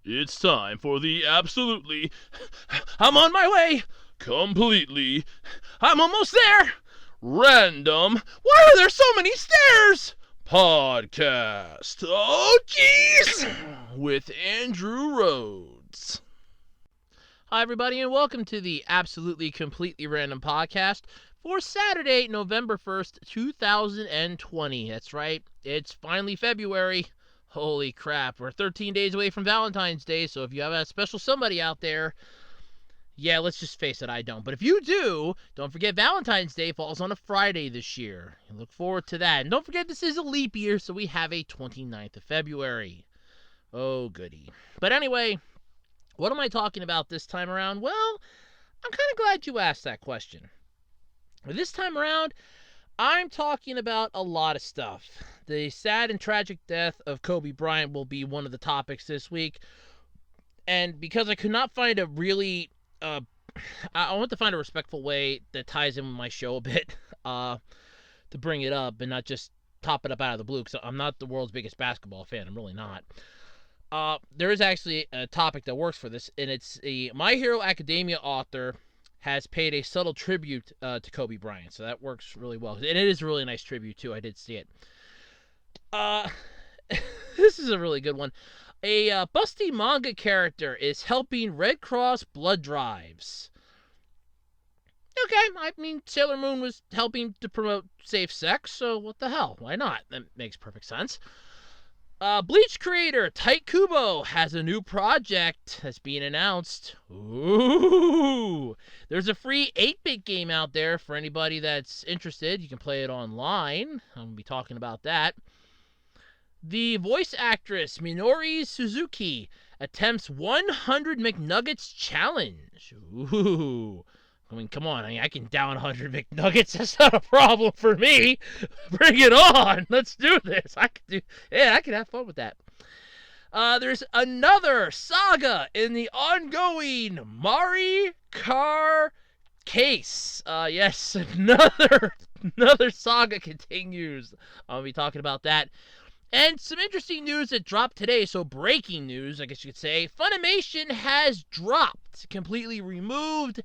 It's time for the absolutely, I'm on my way, completely, I'm almost there, random, why are there so many stairs? Podcast. Oh, jeez! With Andrew Rhodes. Hi, everybody, and welcome to the absolutely completely random podcast for Saturday, November 1st, 2020. That's right, it's finally February. Holy crap, we're 13 days away from Valentine's Day, so if you have a special somebody out there, yeah, let's just face it, I don't. But if you do, don't forget Valentine's Day falls on a Friday this year. I look forward to that. And don't forget this is a leap year, so we have a 29th of February. Oh, goody. But anyway, what am I talking about this time around? Well, I'm kind of glad you asked that question. This time around, I'm talking about a lot of stuff. The sad and tragic death of Kobe Bryant will be one of the topics this week. And because I could not find a really, I want to find a respectful way that ties in with my show a bit to bring it up and not just top it up out of the blue, because I'm not the world's biggest basketball fan. I'm really not. There is actually a topic that works for this, and it's a My Hero Academia author has paid a subtle tribute to Kobe Bryant, so that works really well. And it is a really nice tribute, too. I did see it. This is a really good one. A Busty Manga character is helping Red Cross blood drives. Okay, I mean, Sailor Moon was helping to promote safe sex, so what the hell? Why not? That makes perfect sense. Bleach creator Tite Kubo has a new project that's being announced. Ooh! There's a free 8-bit game out there for anybody that's interested. You can play it online. I'm going to be talking about that. The voice actress Minori Suzuki attempts 100 McNuggets challenge. Ooh! I mean, come on. I can down 100 McNuggets. That's not a problem for me. Bring it on. Let's do this. I can have fun with that. There's another saga in the ongoing Maricar case. Yes, another saga continues. I'll be talking about that. And some interesting news that dropped today, so breaking news, I guess you could say. Funimation has dropped, completely removed,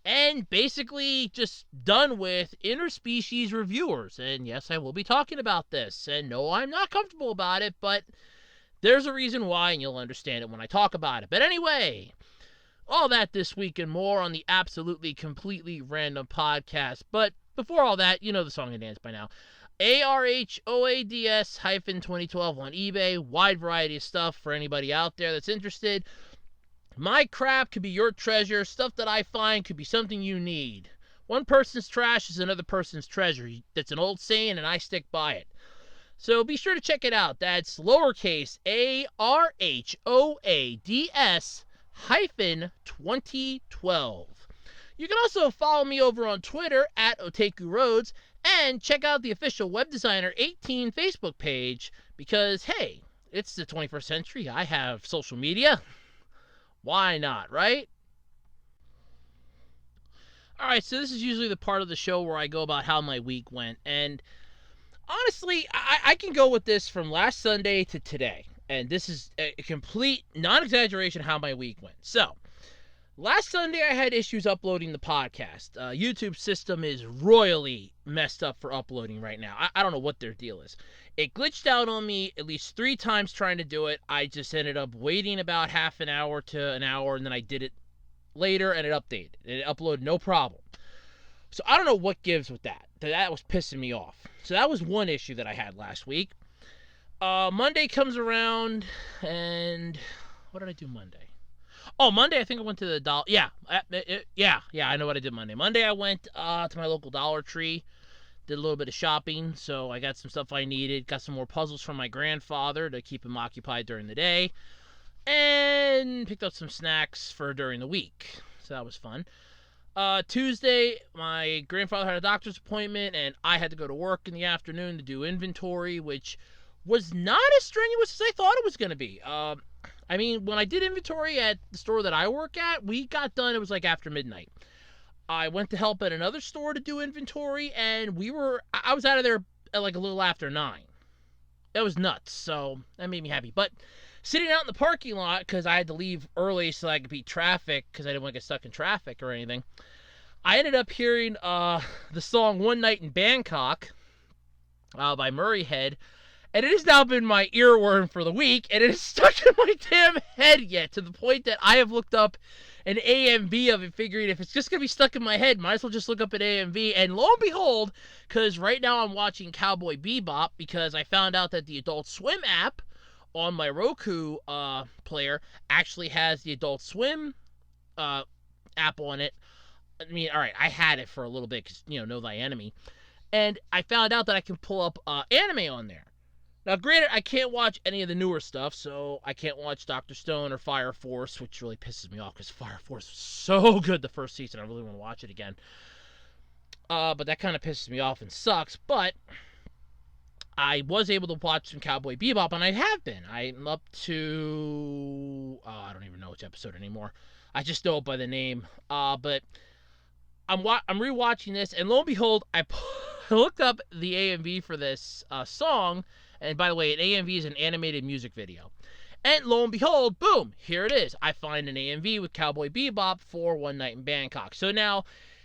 and basically just done with interspecies reviewers. And yes, I will be talking about this. And no, I'm not comfortable about it, but there's a reason why, and you'll understand it when I talk about it. But anyway, all that this week and more on the absolutely completely random podcast. But before all that, you know the song and dance by now. ARHOADS-2012 on eBay. Wide variety of stuff for anybody out there that's interested. My crap could be your treasure. Stuff that I find could be something you need. One person's trash is another person's treasure. That's an old saying, and I stick by it. So be sure to check it out. That's lowercase ARHOADS-2012. You can also follow me over on Twitter at Otaku Rhodes and check out the official Web Designer 18 Facebook page because, hey, it's the 21st century. I have social media. Why not, right? Alright, so this is usually the part of the show where I go about how my week went. And honestly, I can go with this from last Sunday to today. And this is a complete non-exaggeration how my week went. So, last Sunday I had issues uploading the podcast. YouTube's system is royally messed up for uploading right now. I don't know what their deal is. It glitched out on me at least 3 times trying to do it. I just ended up waiting about half an hour to an hour, and then I did it later, and it updated. It uploaded no problem. So I don't know what gives with that. That was pissing me off. So that was one issue that I had last week. Monday comes around, and what did I do Monday? Oh, Monday I think I went to the dollar. Yeah, I know what I did Monday. Monday I went to my local Dollar Tree. Did a little bit of shopping, so I got some stuff I needed. Got some more puzzles from my grandfather to keep him occupied during the day. And picked up some snacks for during the week. So that was fun. Tuesday, my grandfather had a doctor's appointment, and I had to go to work in the afternoon to do inventory, which was not as strenuous as I thought it was going to be. I mean, when I did inventory at the store that I work at, we got done, it was like after midnight. I went to help at another store to do inventory, and I was out of there at like a little after 9. It was nuts, so that made me happy. But sitting out in the parking lot because I had to leave early so I could beat traffic because I didn't want to get stuck in traffic or anything. I ended up hearing the song One Night in Bangkok by Murray Head, and it has now been my earworm for the week, and it is stuck in my damn head yet, to the point that I have looked up an AMV of it, figuring if it's just going to be stuck in my head, might as well just look up an AMV, and lo and behold, because right now I'm watching Cowboy Bebop, because I found out that the Adult Swim app on my Roku player actually has the Adult Swim app on it. I mean, all right, I had it for a little bit because, know thy enemy. And I found out that I can pull up anime on there. Now, granted, I can't watch any of the newer stuff, so I can't watch Dr. Stone or Fire Force, which really pisses me off because Fire Force was so good the first season. I really want to watch it again. But that kind of pisses me off and sucks. But I was able to watch some Cowboy Bebop, and I have been. I'm up to... I don't even know which episode anymore. I just know it by the name. But I'm rewatching this, and lo and behold, I looked up the AMV for this song, and by the way, an AMV is an animated music video. And lo and behold, boom, here it is. I find an AMV with Cowboy Bebop for One Night in Bangkok. So now,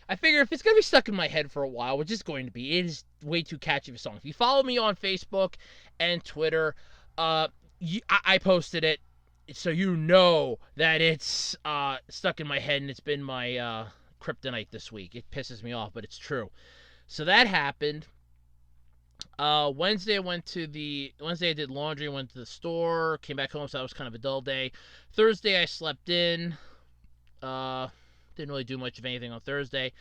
I figure if it's going to be stuck in my head for a while, which it's going to be, it is way too catchy of a song. If you follow me on Facebook and Twitter, I posted it, so you know that it's stuck in my head, and it's been my kryptonite this week. It pisses me off, but it's true. So that happened. Wednesday I did laundry, went to the store, came back home, so that was kind of a dull day. Thursday I slept in. Didn't really do much of anything on Thursday.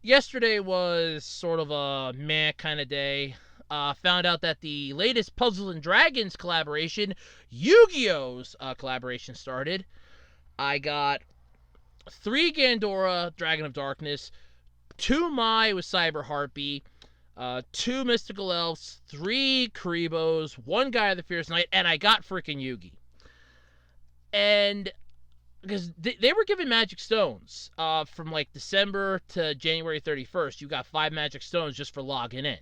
Yesterday was sort of a meh kind of day. Found out that the latest Puzzles & Dragons collaboration, Yu-Gi-Oh's collaboration, started. I got 3 Gandora, Dragon of Darkness, 2 Mai with Cyber Harpy, 2 Mystical Elves, 3 Karibos, 1 Guy of the Fierce Knight, and I got freaking Yugi. And because they were given Magic Stones from like December to January 31st. You got 5 Magic Stones just for logging in.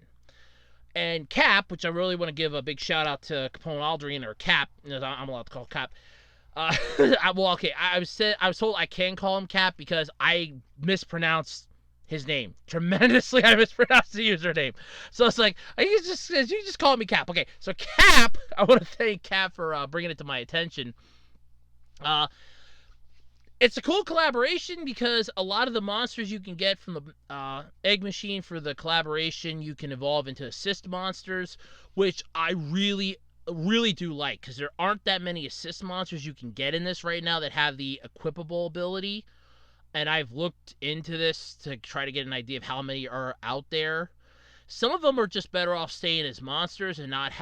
And Cap, which I really want to give a big shout out to Capone Aldrin, or Cap, I'm allowed to call Cap. Well, okay, I was told I can call him Cap because I mispronounced his name tremendously. I mispronounced the username, so it's like you just call me Cap. Okay, so Cap, I want to thank Cap for bringing it to my attention. It's a cool collaboration because a lot of the monsters you can get from the egg machine for the collaboration, you can evolve into assist monsters, which I really do like, because there aren't that many assist monsters you can get in this right now that have the equipable ability. And I've looked into this to try to get an idea of how many are out there. Some of them are just better off staying as monsters and not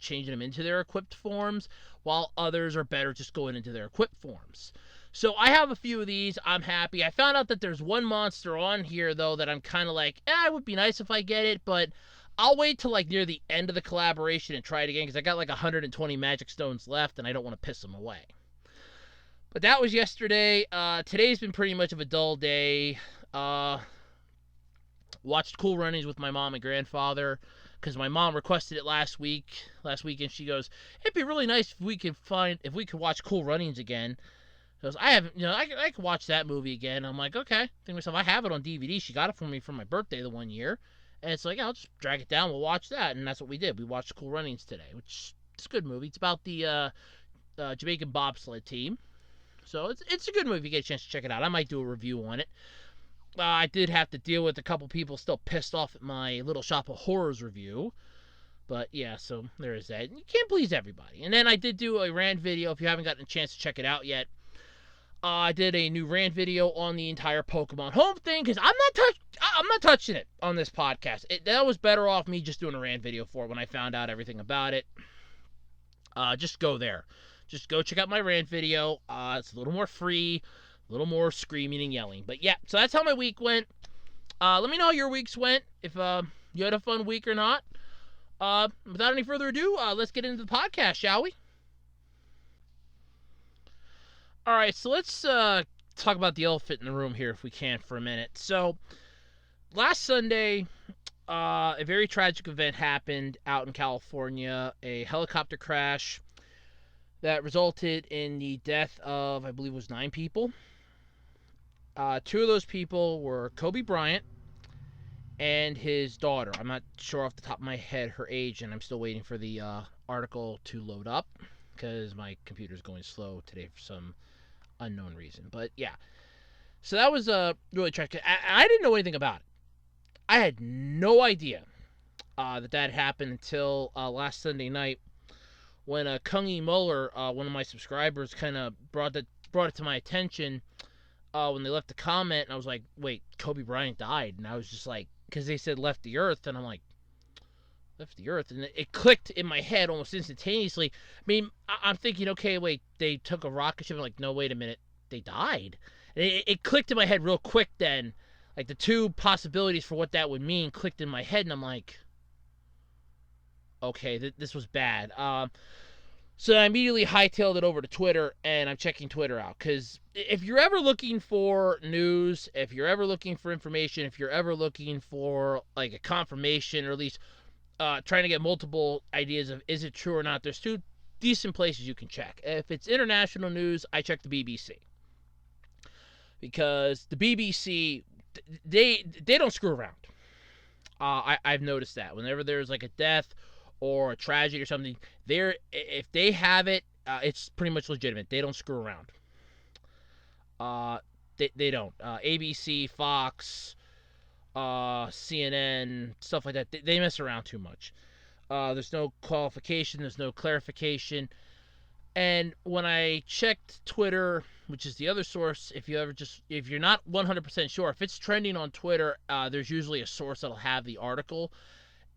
changing them into their equipped forms, while others are better just going into their equipped forms. So I have a few of these. I'm happy. I found out that there's one monster on here, though, that I'm kind of like, it would be nice if I get it, but I'll wait till like near the end of the collaboration and try it again, because I got like 120 Magic Stones left, and I don't want to piss them away. But that was yesterday. Today's been pretty much of a dull day. Watched Cool Runnings with my mom and grandfather, because my mom requested it last weekend. She goes, it'd be really nice if we could watch Cool Runnings again. Because I haven't, I could watch that movie again. I'm like, okay. Think to myself, I have it on DVD. She got it for me for my birthday the one year. And it's like, I'll just drag it down. We'll watch that. And that's what we did. We watched Cool Runnings today, which is a good movie. It's about the Jamaican bobsled team. So it's a good movie if you get a chance to check it out. I might do a review on it. I did have to deal with a couple people still pissed off at my Little Shop of Horrors review. But yeah, so there is that. You can't please everybody. And then I did do a rant video. If you haven't gotten a chance to check it out yet, I did a new rant video on the entire Pokemon Home thing, because I'm not touching it on this podcast. That was better off me just doing a rant video for it when I found out everything about it. Just go there. Just go check out my rant video. It's a little more free, a little more screaming and yelling. But yeah, so that's how my week went. Let me know how your weeks went, if you had a fun week or not. Without any further ado, let's get into the podcast, shall we? Alright, so let's talk about the elephant in the room here, if we can, for a minute. So, last Sunday, a very tragic event happened out in California. A helicopter crash that resulted in the death of, I believe it was 9 people. Two of those people were Kobe Bryant and his daughter. I'm not sure off the top of my head her age, and I'm still waiting for the article to load up because my computer's going slow today for some unknown reason. But yeah, so that was really tragic. I didn't know anything about it. I had no idea that happened until last Sunday night when Kungi Muller, one of my subscribers, kind of brought it to my attention when they left the comment, and I was like, wait, Kobe Bryant died. And I was just like, because they said left the earth, and I'm like, left the earth? And it clicked in my head almost instantaneously. I mean, I'm thinking, okay, wait, they took a rocket ship. I'm like, no, wait a minute, they died. And it clicked in my head real quick then. Like, the two possibilities for what that would mean clicked in my head, and I'm like, okay, this was bad. So I immediately hightailed it over to Twitter, and I'm checking Twitter out. Because if you're ever looking for news, if you're ever looking for information, if you're ever looking for, like, a confirmation, or at least trying to get multiple ideas of is it true or not, there's two decent places you can check. If it's international news, I check the BBC. Because the BBC, they don't screw around. I've noticed that. Whenever there's, like, a death or a tragedy or something, if they have it, it's pretty much legitimate. They don't screw around. They don't. ABC, Fox, CNN, stuff like that. They mess around too much. There's no qualification. There's no clarification. And when I checked Twitter, which is the other source, if you're not 100% sure, if it's trending on Twitter, there's usually a source that'll have the article.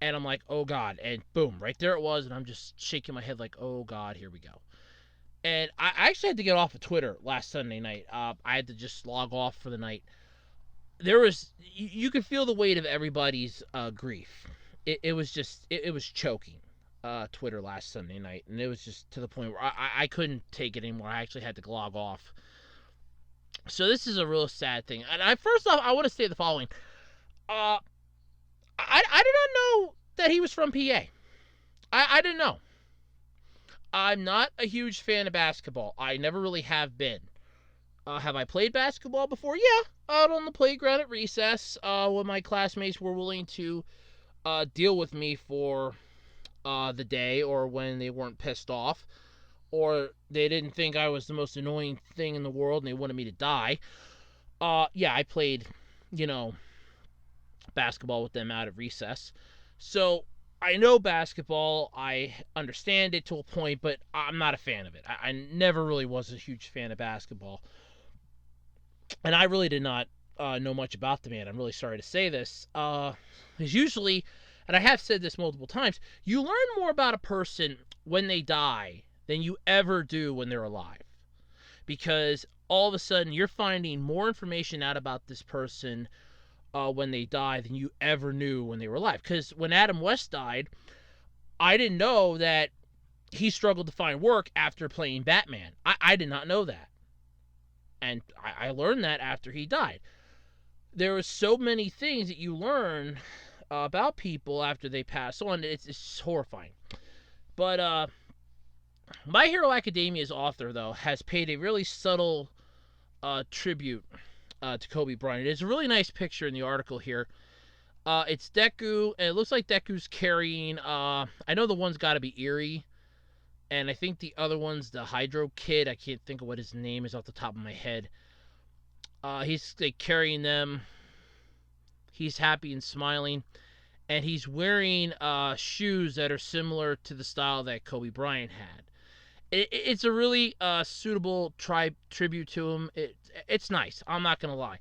And I'm like, oh, God. And boom, right there it was. And I'm just shaking my head like, oh, God, here we go. And I actually had to get off of Twitter last Sunday night. I had to just log off for the night. You could feel the weight of everybody's grief. It was choking Twitter last Sunday night. And it was just to the point where I couldn't take it anymore. I actually had to log off. So this is a real sad thing. And first off, I want to say the following. I did not know that he was from PA. I didn't know. I'm not a huge fan of basketball. I never really have been. Have I played basketball before? Yeah, out on the playground at recess when my classmates were willing to deal with me for the day, or when they weren't pissed off, or they didn't think I was the most annoying thing in the world and they wanted me to die. Yeah, I played, basketball with them out of recess. So I know basketball. I understand it to a point, but I'm not a fan of it. I never really was a huge fan of basketball. And I really did not know much about the man. I'm really sorry to say this. Because usually, and I have said this multiple times, you learn more about a person when they die than you ever do when they're alive. Because all of a sudden, you're finding more information out about this person when they die than you ever knew when they were alive. Because when Adam West died, I didn't know that he struggled to find work after playing Batman. I did not know that. And I learned that after he died. There are so many things that you learn about people after they pass on. It's horrifying. But My Hero Academia's author, though, has paid a really subtle tribute to Kobe Bryant. There's a really nice picture in the article here. It's Deku, and it looks like Deku's carrying, I know the one's got to be Eerie, and I think the other one's the Hydro Kid. I can't think of what his name is off the top of my head. He's like carrying them. He's happy and smiling, and he's wearing shoes that are similar to the style that Kobe Bryant had. It's a really suitable tribute to him. It's nice. I'm not gonna lie.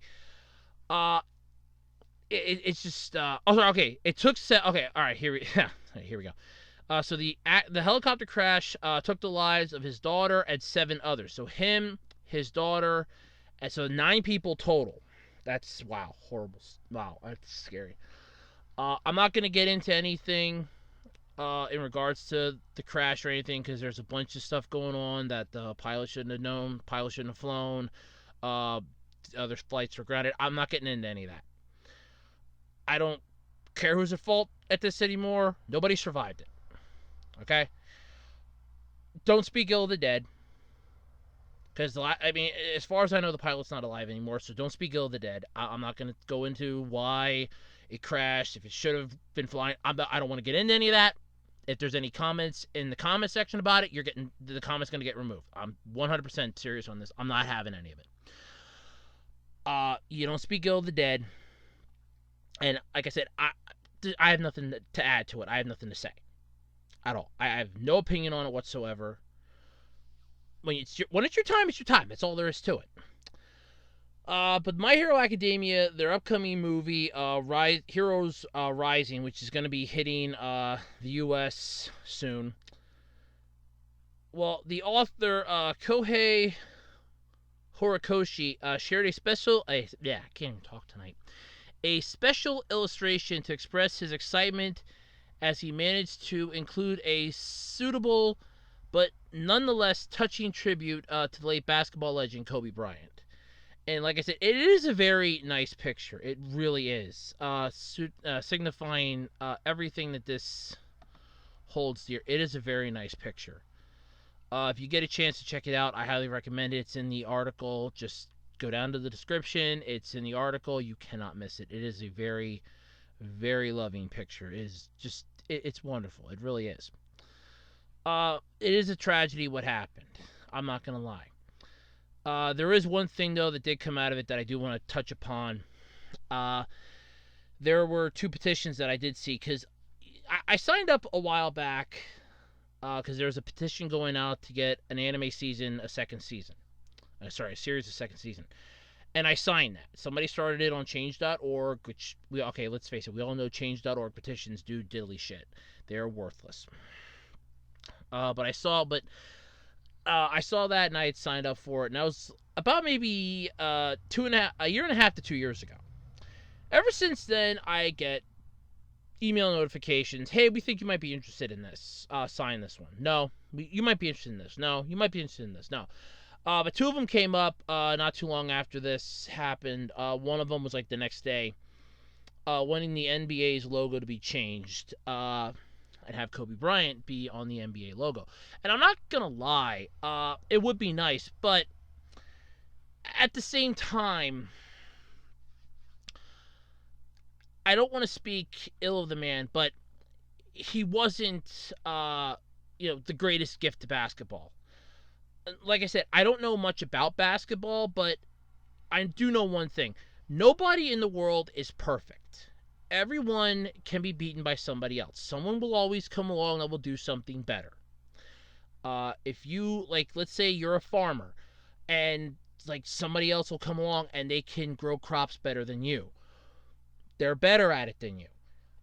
It's just okay. It took okay. All right, here we go. So the helicopter crash took the lives of his daughter and 7 others. So him, his daughter, and so 9 people total. That's horrible. Wow, that's scary. I'm not gonna get into anything in regards to the crash or anything, because there's a bunch of stuff going on that the pilot shouldn't have known. Pilot shouldn't have flown. Other flights were grounded. I'm not getting into any of that. I don't care who's at fault at this anymore. Nobody survived it. Okay? Don't speak ill of the dead. Because, I mean, as far as I know, the pilot's not alive anymore, so don't speak ill of the dead. I'm not going to go into why it crashed, if it should have been flying. I don't want to get into any of that. If there's any comments in the comment section about it, the comment's going to get removed. I'm 100% serious on this. I'm not having any of it. You don't speak ill of the dead. And like I said, I have nothing to add to it. I have nothing to say at all. I have no opinion on it whatsoever. When it's your time, it's your time. That's all there is to it. But My Hero Academia, their upcoming movie, Heroes Rising, which is going to be hitting the U.S. soon. Well, the author, Kohei Horikoshi, shared a special... I can't even talk tonight. A special illustration to express his excitement as he managed to include a suitable but nonetheless touching tribute to the late basketball legend Kobe Bryant. And like I said, it is a very nice picture. It really is. Signifying everything that this holds dear. It is a very nice picture. If you get a chance to check it out, I highly recommend it. It's in the article. Just go down to the description. It's in the article. You cannot miss it. It is a very, very loving picture. It is just, it's wonderful. It really is. It is a tragedy what happened. I'm not going to lie. There is one thing, though, that did come out of it that I do want to touch upon. There were 2 petitions that I did see, because I signed up a while back, because there was a petition going out to get an anime season, a second season. A series, a second season. And I signed that. Somebody started it on change.org, which, let's face it, we all know change.org petitions do diddly shit. They're worthless. But I saw that and I had signed up for it, and I was about maybe a year and a half to 2 years ago. Ever since then, I get email notifications. Hey, we think you might be interested in this. Sign this one. No, you might be interested in this. No, you might be interested in this. No. But 2 of them came up not too long after this happened. One of them was like the next day, wanting the NBA's logo to be changed. And have Kobe Bryant be on the NBA logo. And I'm not going to lie, it would be nice, but at the same time, I don't want to speak ill of the man, but he wasn't, the greatest gift to basketball. Like I said, I don't know much about basketball, but I do know one thing. Nobody in the world is perfect. Everyone can be beaten by somebody else. Someone will always come along that will do something better. If you, let's say you're a farmer, and, somebody else will come along and they can grow crops better than you. They're better at it than you.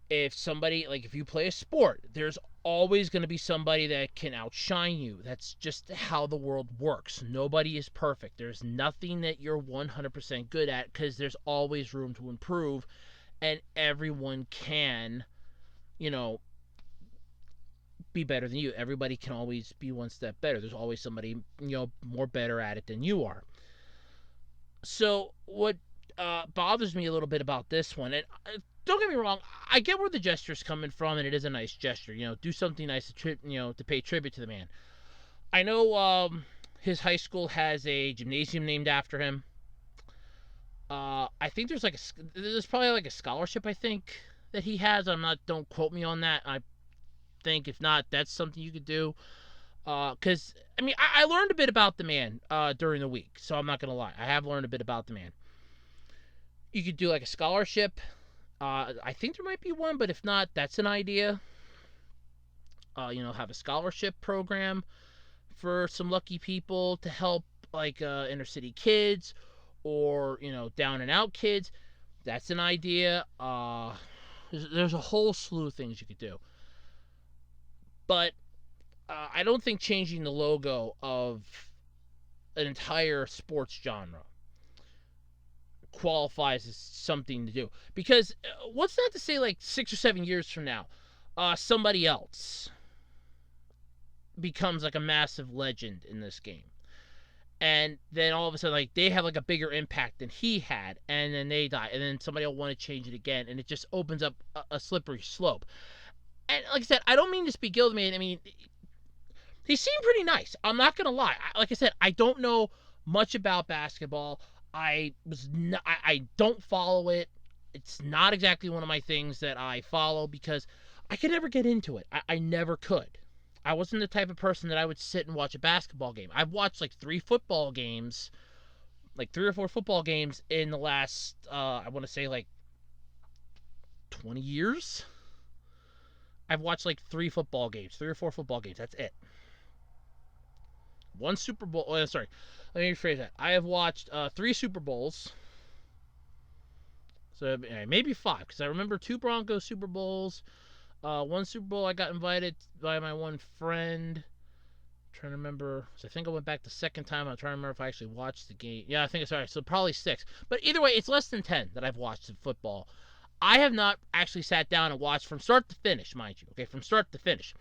If you play a sport, there's always going to be somebody that can outshine you. That's just how the world works. Nobody is perfect. There's nothing that you're 100% good at, because there's always room to improve. And everyone can, be better than you. Everybody can always be one step better. There's always somebody, more better at it than you are. So what bothers me a little bit about this one, and don't get me wrong, I get where the gesture's coming from, and it is a nice gesture. Do something nice to pay tribute to the man. I know his high school has a gymnasium named after him. I think there's probably a scholarship, I think, that he has. Don't quote me on that. I think if not, that's something you could do. Because, I learned a bit about the man during the week, so I'm not going to lie. I have learned a bit about the man. You could do a scholarship. I think there might be one, but if not, that's an idea. Have a scholarship program for some lucky people to help, inner city kids, or, down and out kids. That's an idea. There's a whole slew of things you could do. But I don't think changing the logo of an entire sports genre qualifies as something to do. Because what's not to say 6 or 7 years from now, somebody else becomes a massive legend in this game. And then all of a sudden, they have a bigger impact than he had, and then they die, and then somebody will want to change it again, and it just opens up a slippery slope. And like I said, I don't mean to speak ill of the man. He seemed pretty nice. I'm not gonna lie. Like I said, I don't know much about basketball. I don't follow it. It's not exactly one of my things that I follow because I could never get into it. I never could. I wasn't the type of person that I would sit and watch a basketball game. I've watched like 3 or 4 football games in the last, I want to say like 20 years. I've watched like 3 or 4 football games. That's it. One Super Bowl. Oh, sorry. Let me rephrase that. I have watched 3 Super Bowls. So maybe 5, because I remember 2 Broncos Super Bowls. One Super Bowl I got invited by my one friend. I'm trying to remember. So I think I went back the second time. I'm trying to remember if I actually watched the game. Yeah, I think it's alright. So probably 6. But either way, it's less than 10 that I've watched in football. I have not actually sat down and watched from start to finish, mind you. Okay, from start to finish.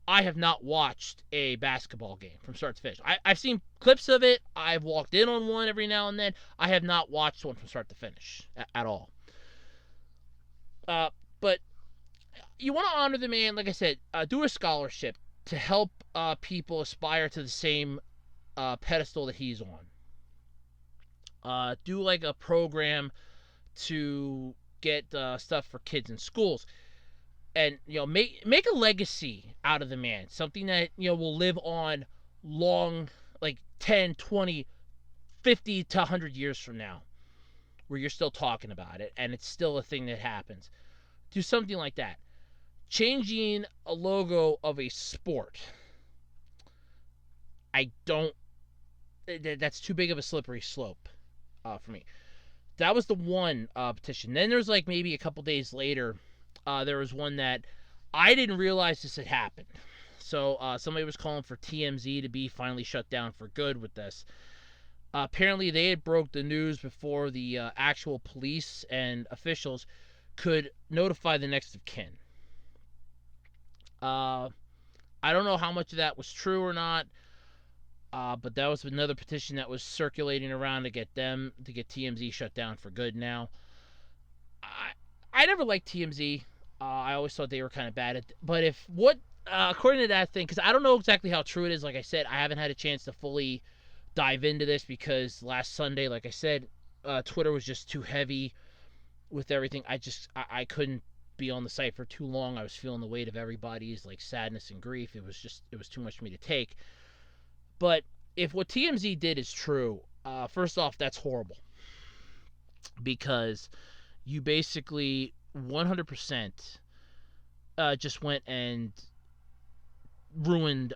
I have not watched a basketball game from start to finish. I've seen clips of it. I've walked in on one every now and then. I have not watched one from start to finish at all. But you want to honor the man, like I said, do a scholarship to help people aspire to the same pedestal that he's on. Do like a program to get stuff for kids in schools. And make a legacy out of the man, something that will live on long, like 10, 20, 50 to 100 years from now, where you're still talking about it and it's still a thing that happens. Do something like that. Changing a logo of a sport, that's too big of a slippery slope for me. That was the one petition. Then there's like maybe a couple days later, there was one that I didn't realize this had happened. So somebody was calling for TMZ to be finally shut down for good with this. Apparently they had broke the news before the actual police and officials could notify the next of kin. I don't know how much of that was true or not, but that was another petition that was circulating around to get TMZ shut down for good now. I never liked TMZ. I always thought they were kind of bad but according to that thing, because I don't know exactly how true it is. Like I said, I haven't had a chance to fully dive into this because last Sunday, like I said, Twitter was just too heavy with everything. I couldn't be on the site for too long. I was feeling the weight of everybody's like sadness and grief. It was too much for me to take. But if what TMZ did is true, first off, that's horrible because you basically 100% just went and ruined.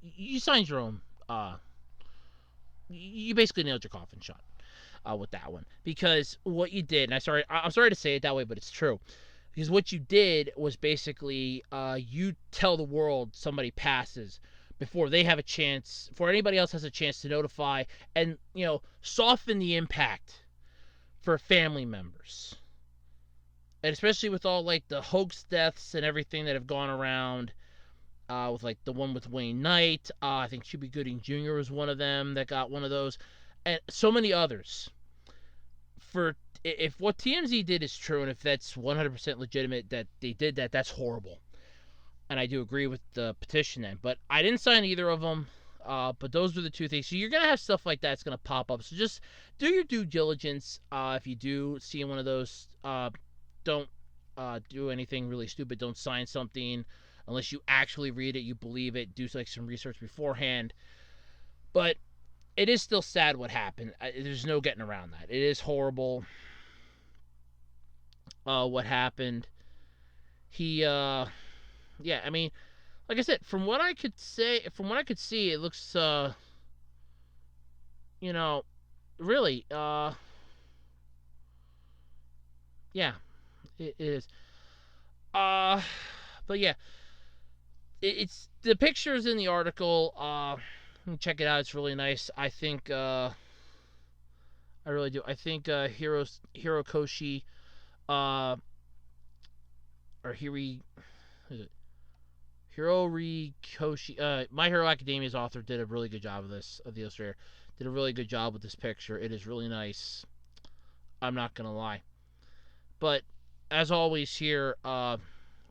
You signed your own. You basically nailed your coffin shut with that one because what you did, and I'm sorry to say it that way, but it's true. Because what you did was basically you tell the world somebody passes before they have a chance, before anybody else has a chance to notify and soften the impact for family members. And especially with all like the hoax deaths and everything that have gone around, with like the one with Wayne Knight, I think Cuba Gooding Jr. was one of them that got one of those, and so many others. If what TMZ did is true, and if that's 100% legitimate that they did that, that's horrible. And I do agree with the petition then. But I didn't sign either of them. But those were the 2 things. So you're going to have stuff like that's going to pop up. So just do your due diligence. If you do see one of those, don't do anything really stupid. Don't sign something unless you actually read it, you believe it. Do like some research beforehand. But it is still sad what happened. There's no getting around that. It is horrible what happened. Yeah, I mean, like I said, from what I could see, it looks, really, yeah, it is. But yeah, it's the pictures in the article. Check it out; it's really nice. I think, I really do. I think Hirokoshi, or Hiri, is it? Hirori Koshi, My Hero Academia's author did a really good job of this, of the illustrator. Did a really good job with this picture. It is really nice. I'm not going to lie. But, as always here,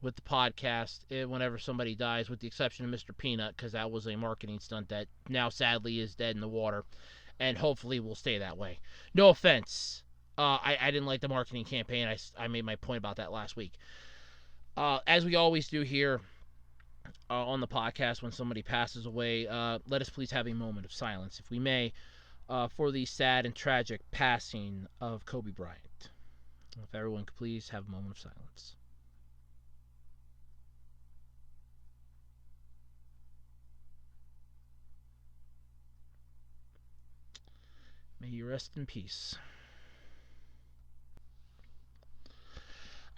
with the podcast whenever somebody dies, with the exception of Mr. Peanut, because that was a marketing stunt that now sadly is dead in the water, and hopefully will stay that way. No offense. I didn't like the marketing campaign. I made my point about that last week. As we always do here on the podcast when somebody passes away, let us please have a moment of silence, if we may, for the sad and tragic passing of Kobe Bryant. If everyone could please have a moment of silence. May you rest in peace.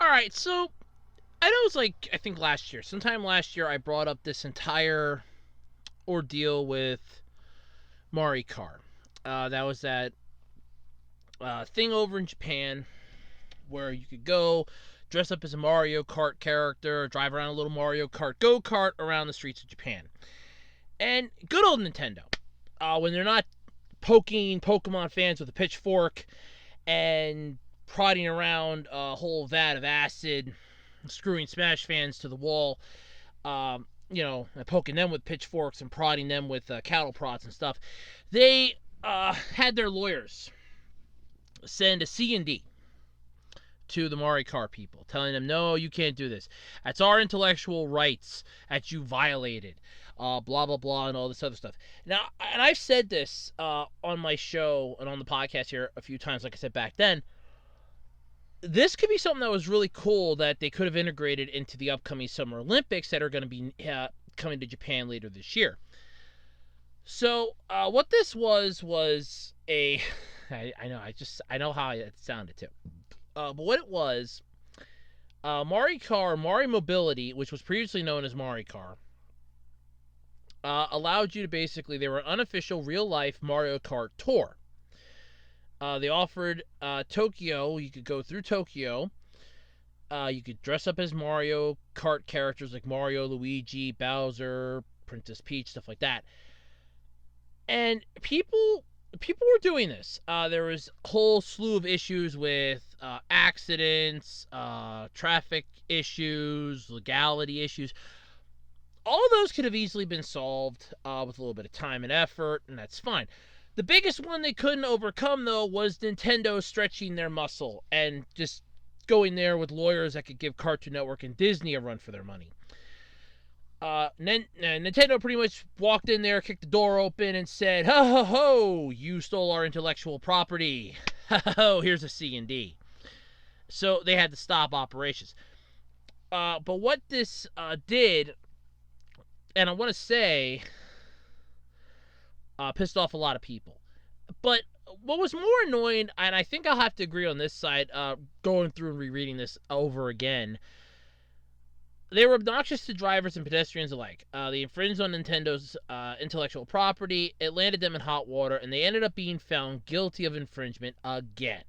Alright, so I know it was I think sometime last year, I brought up this entire ordeal with Maricar. That was that thing over in Japan where you could go dress up as a Mario Kart character, drive around a little Mario Kart go-kart around the streets of Japan. And good old Nintendo, when they're not poking Pokemon fans with a pitchfork and prodding around a whole vat of acid, screwing Smash fans to the wall, and poking them with pitchforks and prodding them with cattle prods and stuff, they had their lawyers send a C&D to the Maricar people, telling them, no, you can't do this. That's our intellectual rights that you violated. Blah, blah, blah, and all this other stuff. Now, and I've said this on my show and on the podcast here a few times, like I said back then, this could be something that was really cool that they could have integrated into the upcoming Summer Olympics that are going to be coming to Japan later this year. So, what this was a... I know how it sounded too. But what it was, Maricar, Mari Mobility, which was previously known as Maricar, allowed you to basically, they were an unofficial real-life Mario Kart tour. They offered Tokyo, you could go through Tokyo, you could dress up as Mario Kart characters like Mario, Luigi, Bowser, Princess Peach, stuff like that. And people were doing this. There was a whole slew of issues with accidents, traffic issues, legality issues. All of those could have easily been solved with a little bit of time and effort, and that's fine. The biggest one they couldn't overcome, though, was Nintendo stretching their muscle and just going there with lawyers that could give Cartoon Network and Disney a run for their money. Nintendo pretty much walked in there, kicked the door open, and said, ho, ho, ho, you stole our intellectual property. Ho, ho, ho, here's a C&D. So they had to stop operations. But what this did, and I want to say, pissed off a lot of people. But what was more annoying, and I think I'll have to agree on this side, going through and rereading this over again, they were obnoxious to drivers and pedestrians alike. They infringed on Nintendo's intellectual property. It landed them in hot water, and they ended up being found guilty of infringement again.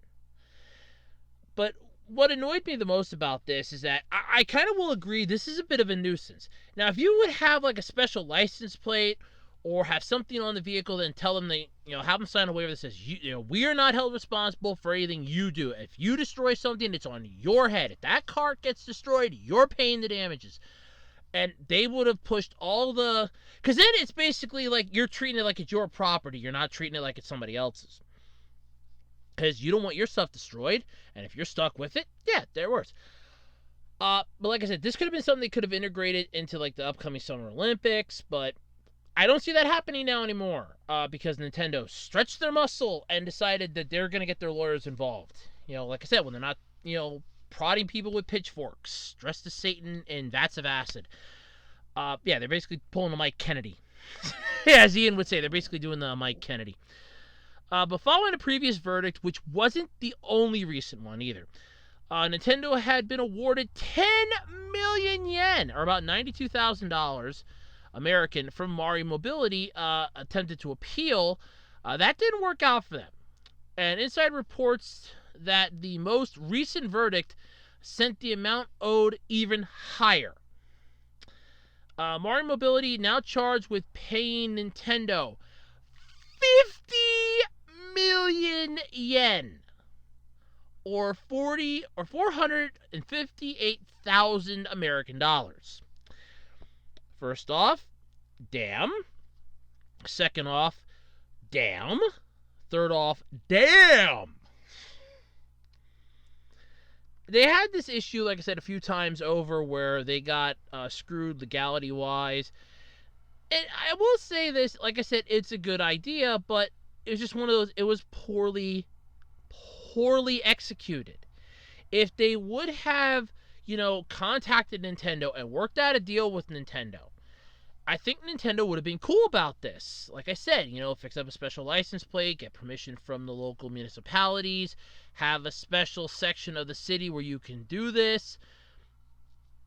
But what annoyed me the most about this is that I kind of will agree this is a bit of a nuisance. Now, if you would have like a special license plate or have something on the vehicle and tell them they, have them sign a waiver that says, we are not held responsible for anything you do. If you destroy something, it's on your head. If that cart gets destroyed, you're paying the damages. And they would have pushed all the... Because then it's basically like you're treating it like it's your property. You're not treating it like it's somebody else's. Because you don't want your stuff destroyed. And if you're stuck with it, yeah, they're worse. But like I said, this could have been something they could have integrated into like the upcoming Summer Olympics. But I don't see that happening now anymore. Because Nintendo stretched their muscle and decided that they're going to get their lawyers involved. Like I said, when they're not, prodding people with pitchforks, dressed as Satan in vats of acid. Yeah, they're basically pulling a Mike Kennedy. Yeah, as Ian would say, they're basically doing the Mike Kennedy. But following a previous verdict, which wasn't the only recent one either, Nintendo had been awarded 10 million yen, or about $92,000 American, from Mari Mobility, attempted to appeal. That didn't work out for them. And Inside reports that the most recent verdict sent the amount owed even higher. Mari Mobility now charged with paying Nintendo 50 million yen, or 458,000 American dollars. First off, damn. Second off, damn. Third off, damn. They had this issue, like I said, a few times over where they got screwed legality-wise. And I will say this, like I said, it's a good idea, but it was just one of those, it was poorly executed. If they would have, contacted Nintendo and worked out a deal with Nintendo, I think Nintendo would have been cool about this. Like I said, fix up a special license plate, get permission from the local municipalities, have a special section of the city where you can do this.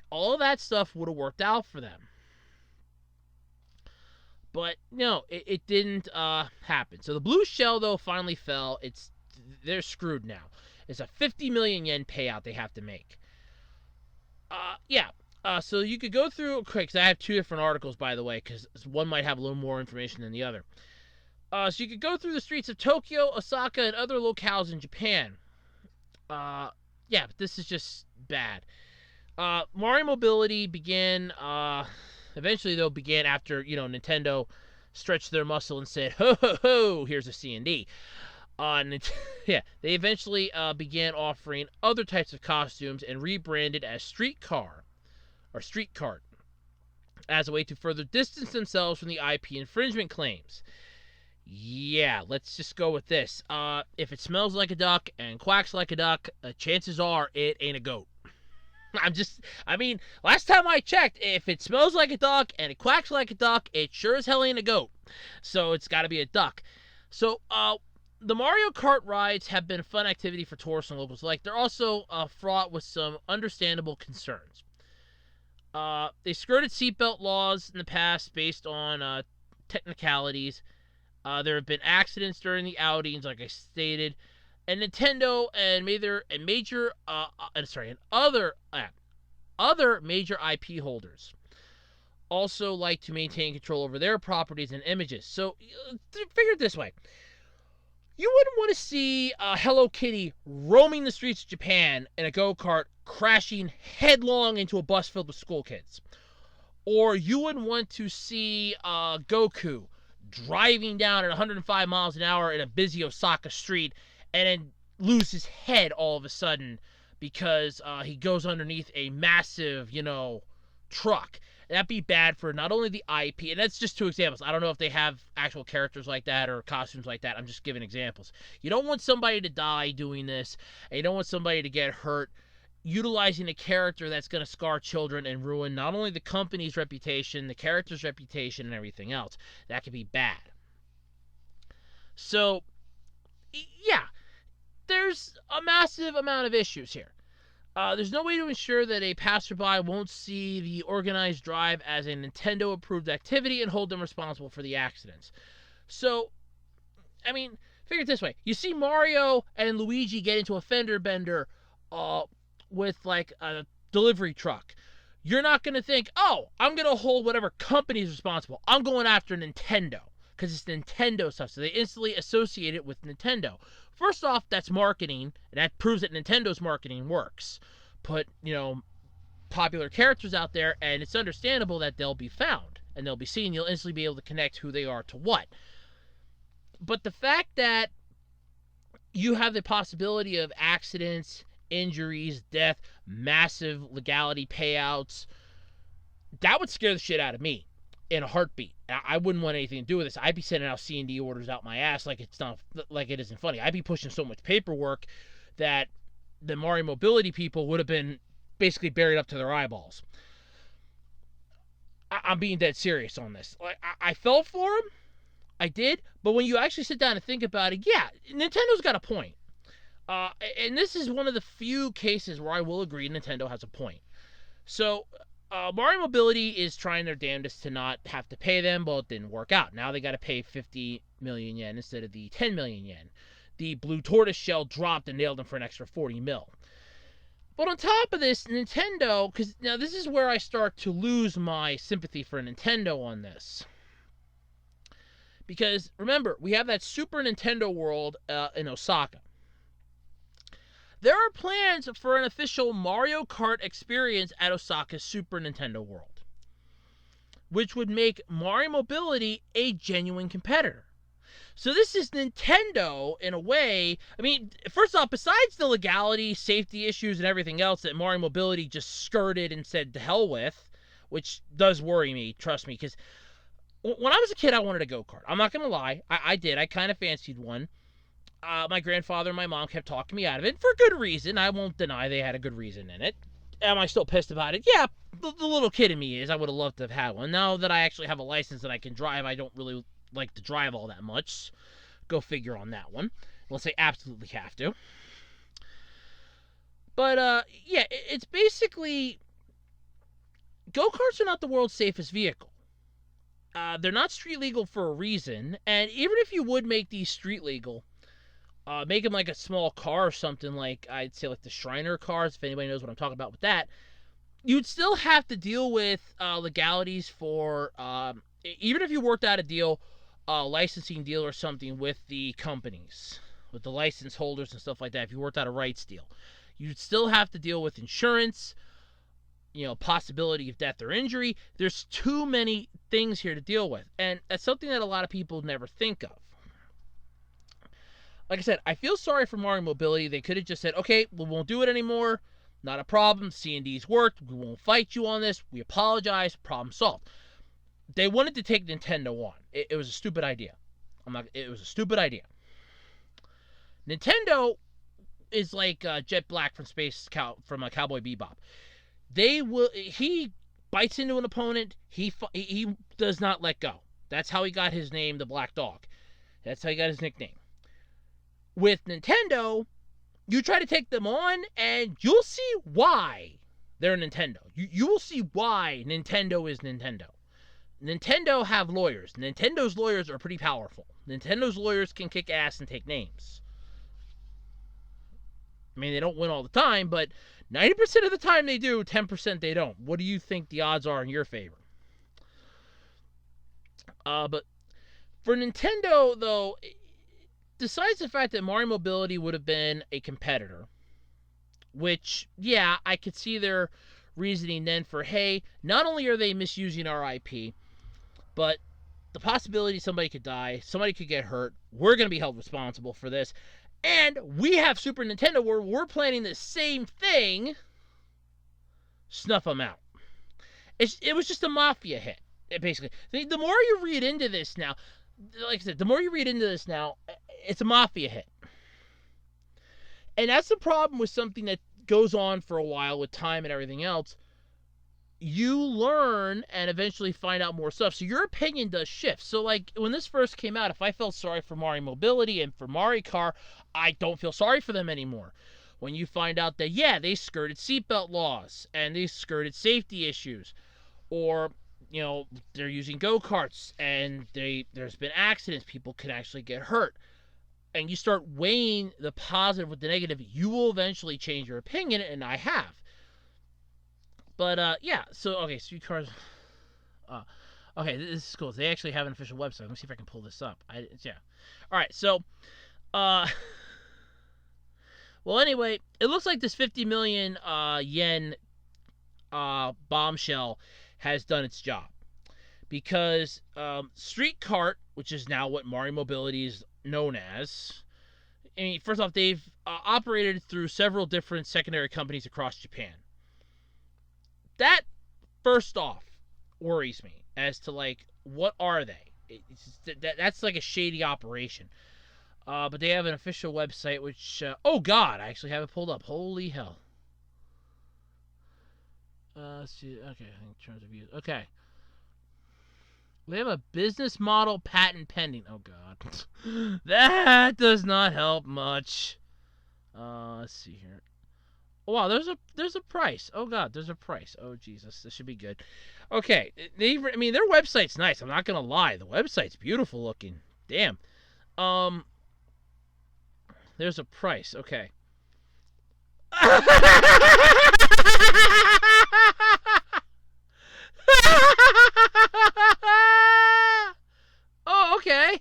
All of that stuff would have worked out for them. But no, it didn't happen. So the blue shell, though, finally fell. They're screwed now. It's a 50 million yen payout they have to make. So you could go through quick, because I have two different articles, by the way, because one might have a little more information than the other. So you could go through the streets of Tokyo, Osaka, and other locales in Japan. But this is just bad. Mario Mobility began after, Nintendo stretched their muscle and said, ho, ho, ho, here's a C&D. They eventually began offering other types of costumes and rebranded as Street Cart as a way to further distance themselves from the IP infringement claims. Yeah, let's just go with this. If it smells like a duck and quacks like a duck, chances are it ain't a goat. Last time I checked, if it smells like a duck and it quacks like a duck, it sure as hell ain't a goat. So it's got to be a duck. So, the Mario Kart rides have been a fun activity for tourists and locals alike. They're also fraught with some understandable concerns. They skirted seatbelt laws in the past based on technicalities. There have been accidents during the outings, like I stated, and Nintendo and other major IP holders also like to maintain control over their properties and images. So, figure it this way. You wouldn't want to see Hello Kitty roaming the streets of Japan in a go-kart crashing headlong into a bus filled with school kids. Or you wouldn't want to see Goku driving down at 105 miles an hour in a busy Osaka street and then lose his head all of a sudden because he goes underneath a massive, truck. That'd be bad for not only the IP, and that's just two examples. I don't know if they have actual characters like that or costumes like that. I'm just giving examples. You don't want somebody to die doing this, and you don't want somebody to get hurt utilizing a character that's going to scar children and ruin not only the company's reputation, the character's reputation, and everything else. That could be bad. So, yeah, there's a massive amount of issues here. There's no way to ensure that a passerby won't see the organized drive as a Nintendo-approved activity and hold them responsible for the accidents. So, figure it this way. You see Mario and Luigi get into a fender bender with, like, a delivery truck. You're not going to think, oh, I'm going to hold whatever company is responsible. I'm going after Nintendo, because it's Nintendo stuff. So they instantly associate it with Nintendo. First off, that's marketing, and that proves that Nintendo's marketing works. Put, popular characters out there, and it's understandable that they'll be found, and they'll be seen. You'll instantly be able to connect who they are to what. But the fact that you have the possibility of accidents, injuries, death, massive legality payouts, that would scare the shit out of me in a heartbeat. I wouldn't want anything to do with this. I'd be sending out C&D orders out my ass like it isn't funny. I'd be pushing so much paperwork that the Mario Mobility people would have been basically buried up to their eyeballs. I'm being dead serious on this. I fell for them. I did. But when you actually sit down and think about it, yeah, Nintendo's got a point. And this is one of the few cases where I will agree Nintendo has a point. So, Mario Mobility is trying their damnedest to not have to pay them, but it didn't work out. Now they got to pay 50 million yen instead of the 10 million yen. The blue tortoise shell dropped and nailed them for an extra 40 mil. But on top of this, Nintendo, because now this is where I start to lose my sympathy for Nintendo on this. Because, remember, we have that Super Nintendo World in Osaka. There are plans for an official Mario Kart experience at Osaka's Super Nintendo World, which would make Mario Mobility a genuine competitor. So this is Nintendo, in a way. I mean, first off, besides the legality, safety issues, and everything else that Mario Mobility just skirted and said to hell with, which does worry me, trust me, because when I was a kid, I wanted a go-kart. I'm not going to lie. I did. I kind of fancied one. My grandfather and my mom kept talking me out of it, for good reason. I won't deny they had a good reason in it. Am I still pissed about it? Yeah, the little kid in me is. I would have loved to have had one. Now that I actually have a license and I can drive, I don't really like to drive all that much. Go figure on that one. Unless they absolutely have to. But, yeah, it's basically... Go-karts are not the world's safest vehicle. They're not street legal for a reason. And even if you would make these street legal... make them like a small car or something, like I'd say like the Shriner cars, if anybody knows what I'm talking about with that, you'd still have to deal with legalities for, even if you worked out a deal, licensing deal or something with the companies, with the license holders and stuff like that, if you worked out a rights deal, you'd still have to deal with insurance, possibility of death or injury. There's too many things here to deal with, and that's something that a lot of people never think of. Like I said, I feel sorry for Mario Mobility. They could have just said, okay, we won't do it anymore. Not a problem. C&D's worked. We won't fight you on this. We apologize. Problem solved. They wanted to take Nintendo on. It was a stupid idea. It was a stupid idea. Nintendo is like Jet Black from Cowboy Bebop. He bites into an opponent. He does not let go. That's how he got his name, the Black Dog. That's how he got his nickname. With Nintendo, you try to take them on, and you'll see why they're Nintendo. You will see why Nintendo is Nintendo. Nintendo have lawyers. Nintendo's lawyers are pretty powerful. Nintendo's lawyers can kick ass and take names. I mean, they don't win all the time, but 90% of the time they do, 10% they don't. What do you think the odds are in your favor? But for Nintendo, though... Besides the fact that Mario Mobility would have been a competitor, which, yeah, I could see their reasoning then for, hey, not only are they misusing our IP, but the possibility somebody could die, somebody could get hurt, we're going to be held responsible for this, and we have Super Nintendo where we're planning the same thing, snuff them out. It was just a mafia hit, basically. The more you read into this now, like I said, the more you read into this now, it's a mafia hit. And that's the problem with something that goes on for a while with time and everything else. You learn and eventually find out more stuff. So your opinion does shift. So like when this first came out, if I felt sorry for Mario Mobility and for Maricar, I don't feel sorry for them anymore. When you find out that, yeah, they skirted seatbelt laws and they skirted safety issues, or... they're using go-karts, and there's been accidents. People can actually get hurt. And you start weighing the positive with the negative, you will eventually change your opinion, and I have. But, yeah, so, okay, streetcars... okay, this is cool. They actually have an official website. Let me see if I can pull this up. Yeah. Alright, so, well, anyway, it looks like this 50 million yen bombshell has done its job, because Street Kart, which is now what Mario Mobility is known as, I mean, first off, they've operated through several different secondary companies across Japan. That, first off, worries me as to, like, what are they? That's like a shady operation. But they have an official website, which, oh god, I actually have it pulled up. Holy hell. Let's see. Okay, in terms of use. Okay. They have a business model patent pending. Oh god. That does not help much. Let's see here. Oh, wow, there's a price. Oh god, there's a price. Oh Jesus, this should be good. Okay, their website's nice. I'm not gonna lie, the website's beautiful looking. Damn. There's a price. Okay. Oh, okay.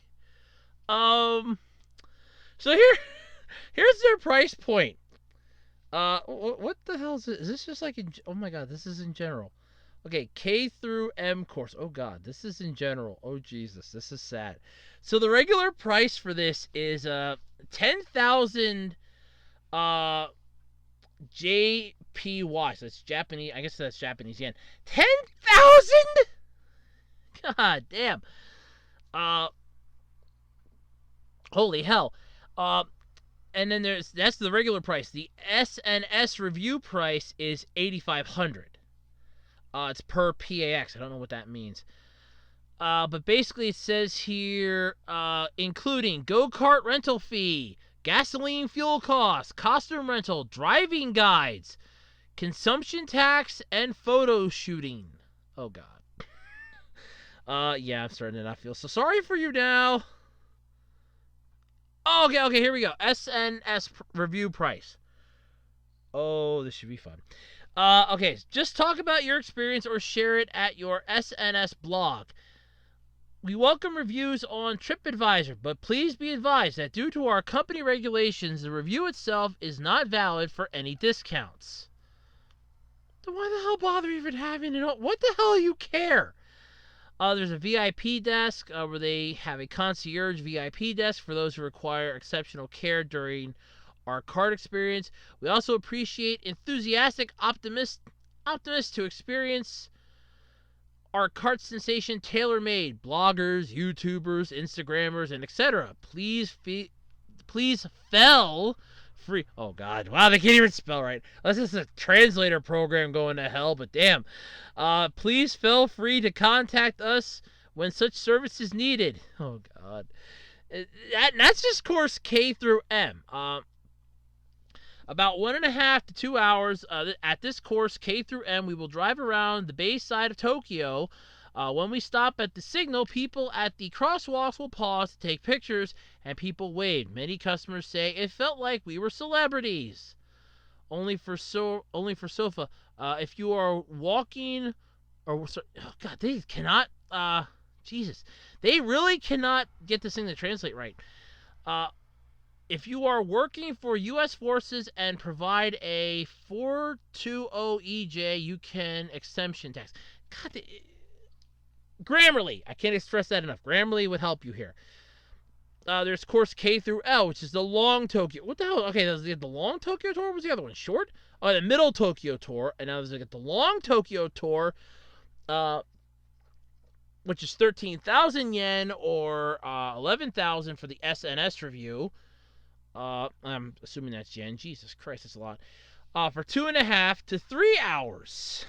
So here's their price point. What the hell is this? Is this just like oh my god, this is in general. Okay, K through M course. Oh god, this is in general. Oh Jesus, this is sad. So the regular price for this is 10,000 uh JPY. So that's Japanese. I guess that's Japanese yen. 10,000? God damn. Uh, holy hell. And then that's the regular price. The SNS review price is 8,500. It's per PAX. I don't know what that means. But basically it says here, including go-kart rental fee, gasoline fuel costs, costume rental, driving guides, consumption tax, and photo shooting. Oh god. Yeah, I'm starting to not feel so sorry for you now. Oh, okay, here we go. SNS review price. Oh, this should be fun. Okay, just talk about your experience or share it at your SNS blog. We welcome reviews on TripAdvisor, but please be advised that due to our company regulations, the review itself is not valid for any discounts. Then why the hell bother even having it? What the hell do you care? There's a VIP desk where they have a concierge VIP desk for those who require exceptional care during our card experience. We also appreciate enthusiastic optimists to experience our cart sensation tailor-made. Bloggers, YouTubers, Instagrammers, and etc. Please feel free. Oh god, wow, they can't even spell right. Unless it's a translator program going to hell, but damn. Please feel free to contact us when such service is needed. Oh god. That's just course K through M. About 1.5 to 2 hours at this course K through M, we will drive around the bay side of Tokyo. When we stop at the signal, people at the crosswalks will pause to take pictures, and people wave. Many customers say it felt like we were celebrities. Only for sofa. If you are walking, oh god, they cannot. Jesus, they really cannot get this thing to translate right. If you are working for U.S. forces and provide a 420EJ, you can exemption tax. God, Grammarly. I can't stress that enough. Grammarly would help you here. There's course K through L, which is the long Tokyo. What the hell? Okay, the long Tokyo tour. What was the other one? Short? Oh, the middle Tokyo tour. And now there's the long Tokyo tour, which is 13,000 yen or 11,000 for the SNS review. I'm assuming that's yen. Jesus Christ, that's a lot. For 2.5 to 3 hours.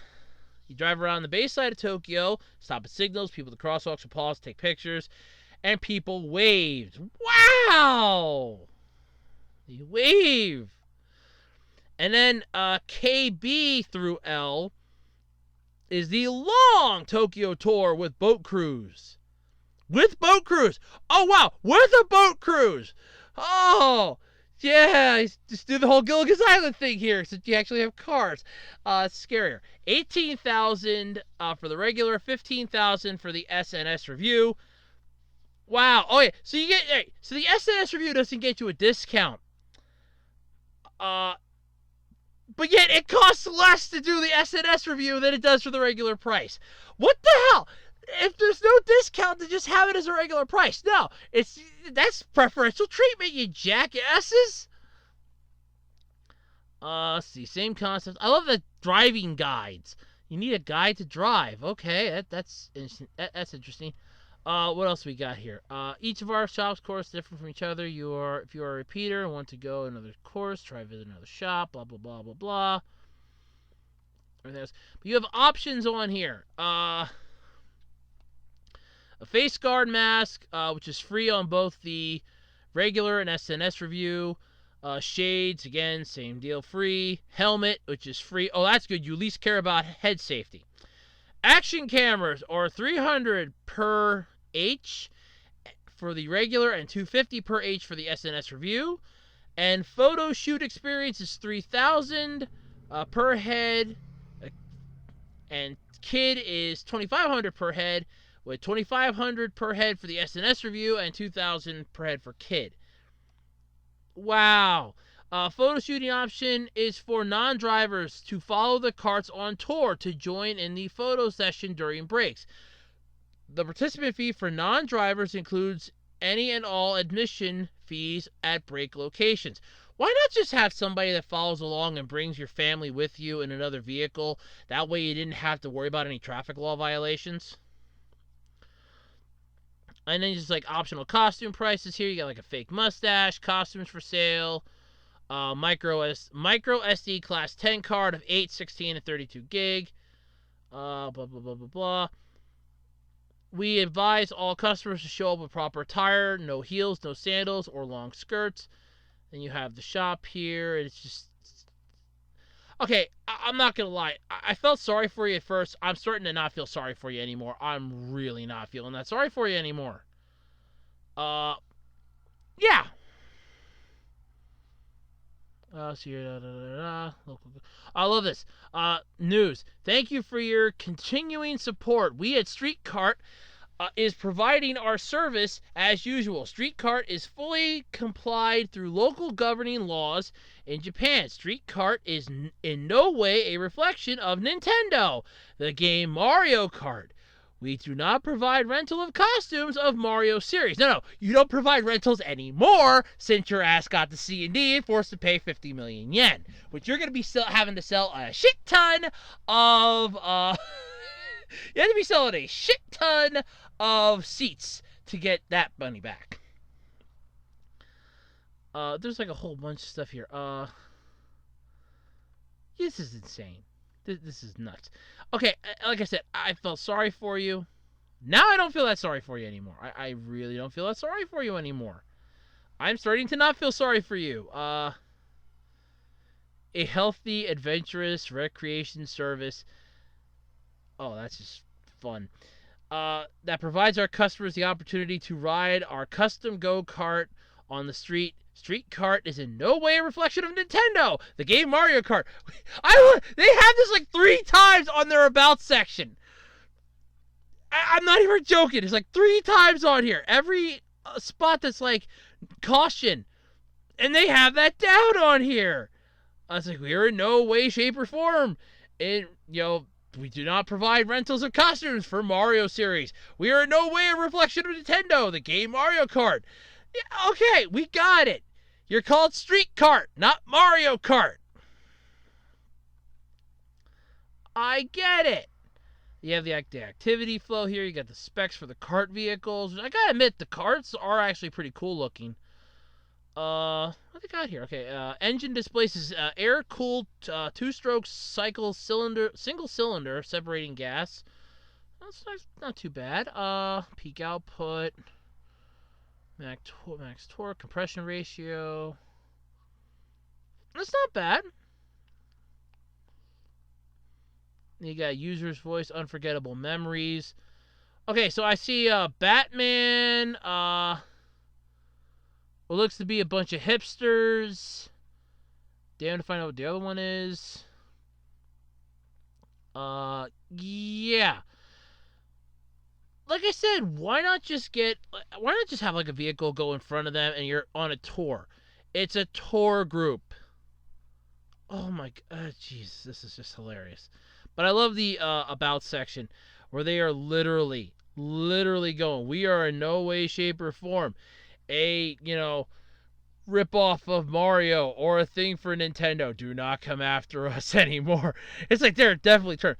You drive around the bay side of Tokyo, stop at signals, people at the crosswalks will pause, take pictures, and people waved. Wow! They wave. And then KB through L is the long Tokyo tour with boat cruise. With boat cruise! Oh, wow! With a boat cruise! Oh! Yeah, just do the whole Gilligan's Island thing here, since you actually have cars. It's scarier. 18,000 for the regular, 15,000 for the SNS review. Wow. Oh yeah. So you get so the SNS review doesn't get you a discount. But yet it costs less to do the SNS review than it does for the regular price. What the hell? If there's no discount, to just have it as a regular price. No, that's preferential treatment, you jackasses. Let's see, same concept. I love the driving guides. You need a guide to drive. Okay, that's interesting. What else we got here? Each of our shops course different from each other. If you are a repeater and want to go another course, try visit another shop. Blah blah blah blah blah. Everything else. But you have options on here. A face guard mask, which is free on both the regular and SNS review. Shades, again, same deal, free. Helmet, which is free. Oh, that's good. You at least care about head safety. Action cameras are 300 per H for the regular and 250 per H for the SNS review. And photo shoot experience is 3,000 per head. And kid is 2,500 per head, with 2,500 per head for the SNS review and 2,000 per head for kid. Wow. Photo shooting option is for non-drivers to follow the carts on tour to join in the photo session during breaks. The participant fee for non-drivers includes any and all admission fees at break locations. Why not just have somebody that follows along and brings your family with you in another vehicle? That way you didn't have to worry about any traffic law violations. And then just like optional costume prices here. You got like a fake mustache, costumes for sale, micro SD class 10 card of 8, 16, and 32 gig. Blah, blah, blah, blah, blah. We advise all customers to show up with proper attire, no heels, no sandals, or long skirts. Then you have the shop here. It's just... Okay, I'm not going to lie. I felt sorry for you at first. I'm starting to not feel sorry for you anymore. I'm really not feeling that sorry for you anymore. Yeah. I love this. News. Thank you for your continuing support. We at Street Cart is providing our service as usual. Street Cart is fully complied through local governing laws in Japan. Street Cart is in no way a reflection of Nintendo, the game Mario Kart. We do not provide rental of costumes of Mario series. No, you don't provide rentals anymore since your ass got the C&D and forced to pay 50 million yen. But you're going to be having to sell a shit ton of... you have to be selling a shit ton of seats to get that money back. There's like a whole bunch of stuff here. This is insane. This is nuts. Okay, like I said, I felt sorry for you. Now I don't feel that sorry for you anymore. I really don't feel that sorry for you anymore. I'm starting to not feel sorry for you. A healthy, adventurous recreation service. Oh, that's just fun. That provides our customers the opportunity to ride our custom go-kart on the street. Street Cart is in no way a reflection of Nintendo, the game Mario Kart. They have this like 3 times on their about section. I'm not even joking. It's like 3 times on here. Every spot that's like caution. And they have that down on here. I was like, we are in no way, shape, or form. And, we do not provide rentals of costumes for Mario series. We are in no way a reflection of Nintendo, the game Mario Kart. Yeah, okay, we got it. You're called Street Cart, not Mario Kart. I get it. You have the activity flow here. You got the specs for the kart vehicles. I gotta admit, the karts are actually pretty cool looking. What they got here? Okay, engine displaces air-cooled 2-stroke single cylinder separating gas. That's not too bad. Peak output, max torque, compression ratio. That's not bad. You got user's voice, unforgettable memories. Okay, so I see Batman. What looks to be a bunch of hipsters. Damn to find out what the other one is. Yeah. Like I said, why not just have like a vehicle go in front of them and you're on a tour? It's a tour group. Oh my god, jeez, this is just hilarious. But I love the about section where they are literally going, we are in no way, shape, or form a, rip-off of Mario or a thing for Nintendo. Do not come after us anymore. It's like they're definitely turned.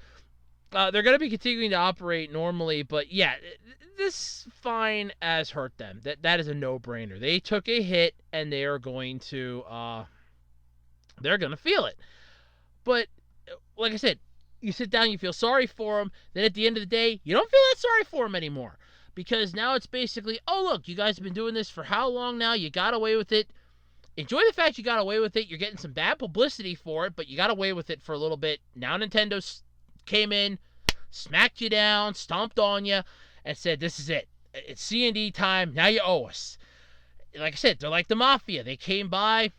They're going to be continuing to operate normally, but yeah, this fine as hurt them. That is a no-brainer. They took a hit, and they are going to they're going to feel it. But like I said, you sit down, you feel sorry for them. Then at the end of the day, you don't feel that sorry for them anymore. Because now it's basically, oh, look, you guys have been doing this for how long now? You got away with it. Enjoy the fact you got away with it. You're getting some bad publicity for it, but you got away with it for a little bit. Now Nintendo came in, smacked you down, stomped on you, and said, this is it. It's C&D time. Now you owe us. Like I said, they're like the mafia. They came by,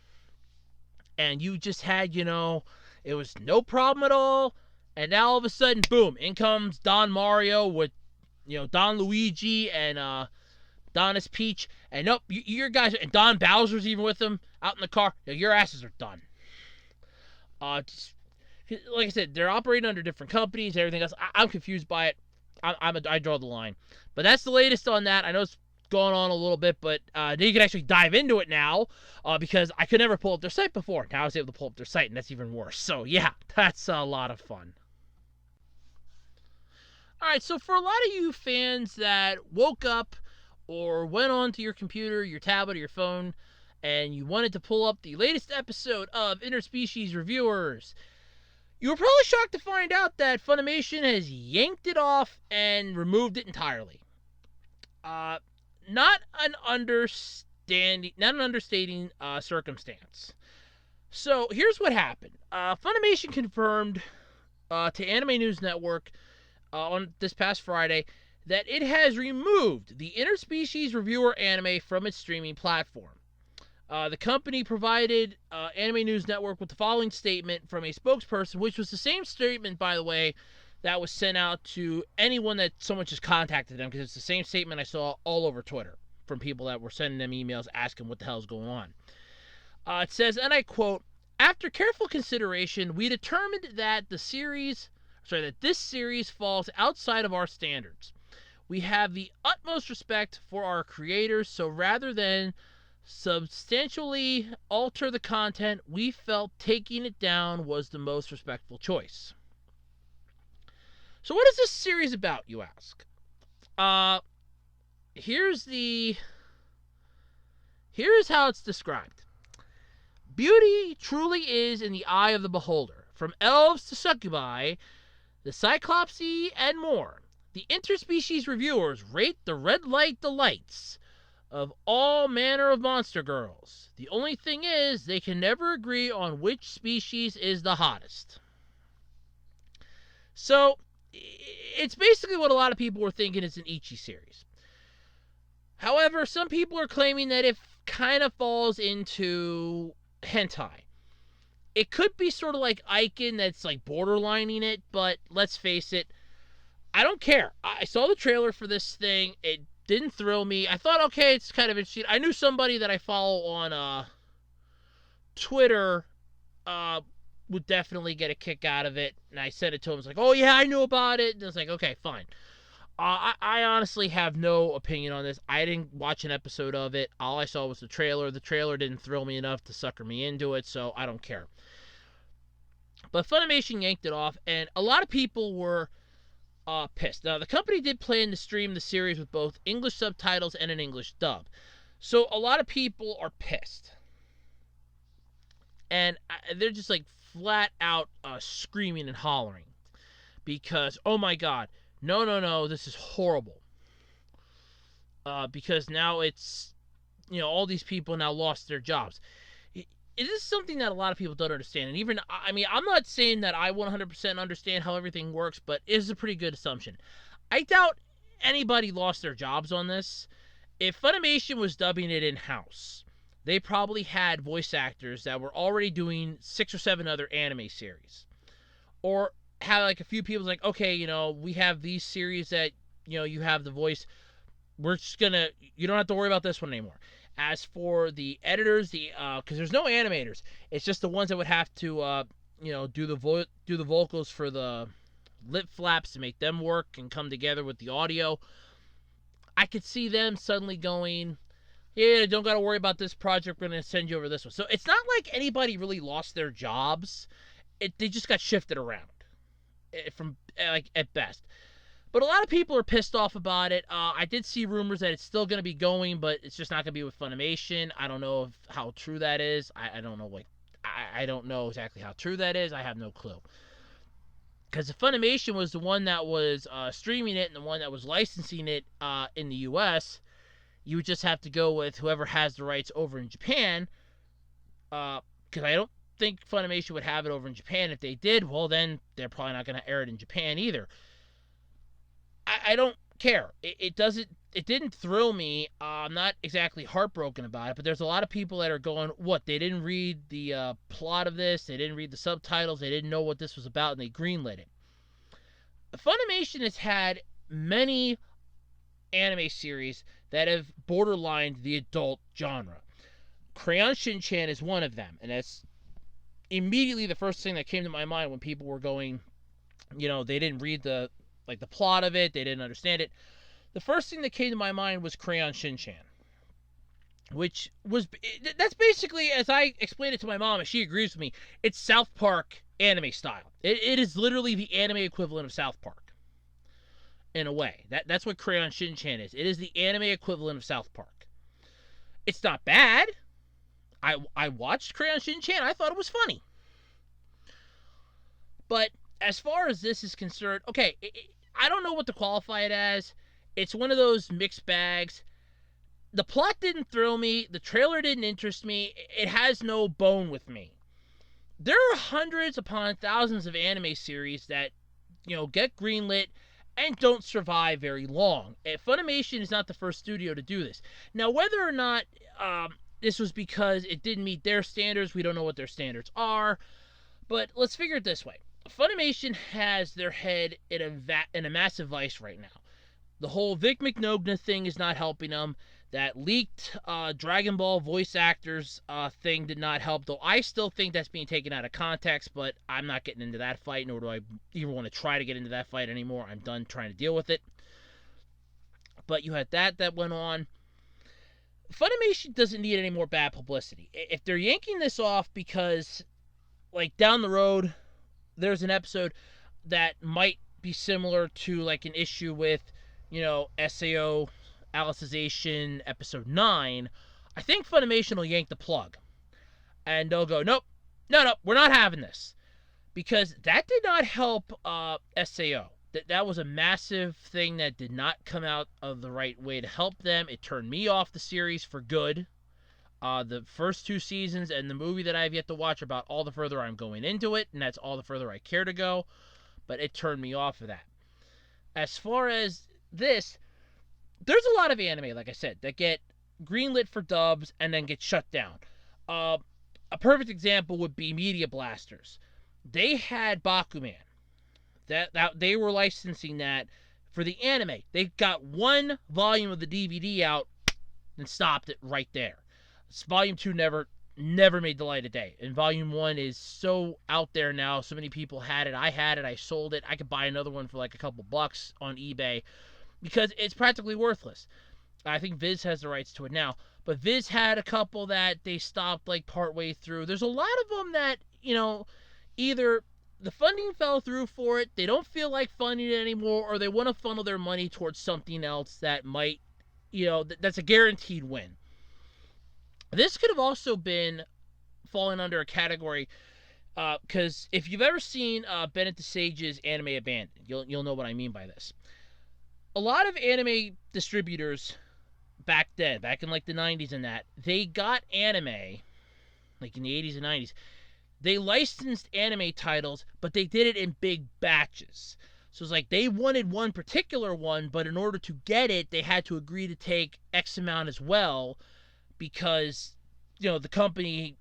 and you just had, it was no problem at all. And now all of a sudden, boom, in comes Don Mario with Don Luigi and Don is Peach, and nope, your guys, and Don Bowser's even with them out in the car. Your asses are done. Just, like I said, they're operating under different companies, everything else. I'm confused by it. I draw the line. But that's the latest on that. I know it's going on a little bit, but now you can actually dive into it now because I could never pull up their site before. Now I was able to pull up their site, and that's even worse. So, yeah, that's a lot of fun. All right, so for a lot of you fans that woke up or went onto your computer, your tablet, or your phone, and you wanted to pull up the latest episode of Interspecies Reviewers, you were probably shocked to find out that Funimation has yanked it off and removed it entirely. Not an understating circumstance. So here's what happened. Funimation confirmed to Anime News Network on this past Friday that it has removed the Interspecies Reviewer anime from its streaming platform. The company provided Anime News Network with the following statement from a spokesperson, which was the same statement, by the way, that was sent out to anyone that someone just contacted them, because it's the same statement I saw all over Twitter from people that were sending them emails asking what the hell is going on. It says, and I quote, "After careful consideration, we determined that this series falls outside of our standards. We have the utmost respect for our creators, so rather than substantially alter the content, we felt taking it down was the most respectful choice." So what is this series about, you ask? Here's how it's described. Beauty truly is in the eye of the beholder. From elves to succubi, the cyclopsy, and more, the interspecies reviewers rate the red light delights of all manner of monster girls. The only thing is, they can never agree on which species is the hottest. So, it's basically what a lot of people were thinking is an Ichi series. However, some people are claiming that it kind of falls into hentai. It could be sort of like Aiken that's like borderlining it, but let's face it, I don't care. I saw the trailer for this thing. It didn't thrill me. I thought, okay, it's kind of interesting. I knew somebody that I follow on Twitter would definitely get a kick out of it, and I said it to him. I was like, oh yeah, I knew about it. And I was like, okay, fine. I honestly have no opinion on this. I didn't watch an episode of it. All I saw was the trailer. The trailer didn't thrill me enough to sucker me into it, so I don't care. But Funimation yanked it off, and a lot of people were pissed. Now, the company did plan to stream the series with both English subtitles and an English dub. So a lot of people are pissed. And they're just like flat out screaming and hollering. Because, oh my god, no, this is horrible. Because now it's, all these people now lost their jobs. It is something that a lot of people don't understand. And even, I'm not saying that I 100% understand how everything works, but it is a pretty good assumption. I doubt anybody lost their jobs on this. If Funimation was dubbing it in-house, they probably had voice actors that were already doing 6 or 7 other anime series. Or have like a few people like, okay, we have these series that, you have the voice. We're just gonna, you don't have to worry about this one anymore. As for the editors, because there's no animators, it's just the ones that would have to, do the vocals for the lip flaps to make them work and come together with the audio. I could see them suddenly going, yeah, don't got to worry about this project. We're going to send you over this one. So it's not like anybody really lost their jobs. They just got shifted around from at best. But a lot of people are pissed off about it. I did see rumors that it's still going to be going, but it's just not going to be with Funimation. I don't know how true that is. I don't know. I don't know exactly how true that is. I have no clue. Because if Funimation was the one that was streaming it and the one that was licensing it in the U.S., you would just have to go with whoever has the rights over in Japan. Because I don't think Funimation would have it over in Japan. If they did, well, then they're probably not going to air it in Japan either. I don't care. It didn't thrill me. I'm not exactly heartbroken about it, but there's a lot of people that are going, what, they didn't read the plot of this, they didn't read the subtitles, they didn't know what this was about, and they greenlit it. Funimation has had many anime series that have borderlined the adult genre. Crayon Shin-chan is one of them, and that's immediately the first thing that came to my mind when people were going, they didn't read the plot of it, they didn't understand it. The first thing that came to my mind was Crayon Shin-chan, that's basically, as I explained it to my mom, and she agrees with me, it's South Park anime style. It is literally the anime equivalent of South Park, in a way. That's what Crayon Shin-chan is. It is the anime equivalent of South Park. It's not bad. I watched Crayon Shin-chan. I thought it was funny. But as far as this is concerned, okay, I don't know what to qualify it as. It's one of those mixed bags. The plot didn't thrill me. The trailer didn't interest me. It has no bone with me. There are hundreds upon thousands of anime series that, get greenlit and don't survive very long. Funimation is not the first studio to do this. Now, whether or not this was because it didn't meet their standards, we don't know what their standards are. But let's figure it this way. Funimation has their head in a massive vice right now. The whole Mc Nugget thing is not helping them. That leaked Dragon Ball voice actors thing did not help, though I still think that's being taken out of context, but I'm not getting into that fight, nor do I even want to try to get into that fight anymore. I'm done trying to deal with it. But you had that went on. Funimation doesn't need any more bad publicity. If they're yanking this off because, down the road, there's an episode that might be similar to, an issue with, SAO Alicization episode 9, I think Funimation will yank the plug. And they'll go, nope, we're not having this. Because that did not help SAO. That was a massive thing that did not come out of the right way to help them. It turned me off the series for good. The first 2 seasons and the movie that I have yet to watch are about all the further I'm going into it, and that's all the further I care to go. But it turned me off of that. As far as this, there's a lot of anime, like I said, that get greenlit for dubs and then get shut down. A perfect example would be Media Blasters. They had Bakuman. That they were licensing that for the anime. They got 1 volume of the DVD out and stopped it right there. Volume 2 never made the light of day. And Volume 1 is so out there now. So many people had it. I had it. I sold it. I could buy another one for a couple bucks on eBay because it's practically worthless. I think Viz has the rights to it now. But Viz had a couple that they stopped partway through. There's a lot of them that, either the funding fell through for it, they don't feel like funding it anymore, or they want to funnel their money towards something else that might, that's a guaranteed win. This could have also been fallen under a category, because if you've ever seen Bennett the Sage's Anime Abandoned, you'll know what I mean by this. A lot of anime distributors back then, back in the 90s and that, they got anime, in the 80s and 90s, they licensed anime titles, but they did it in big batches. So it's they wanted one particular one, but in order to get it, they had to agree to take X amount as well, because, the company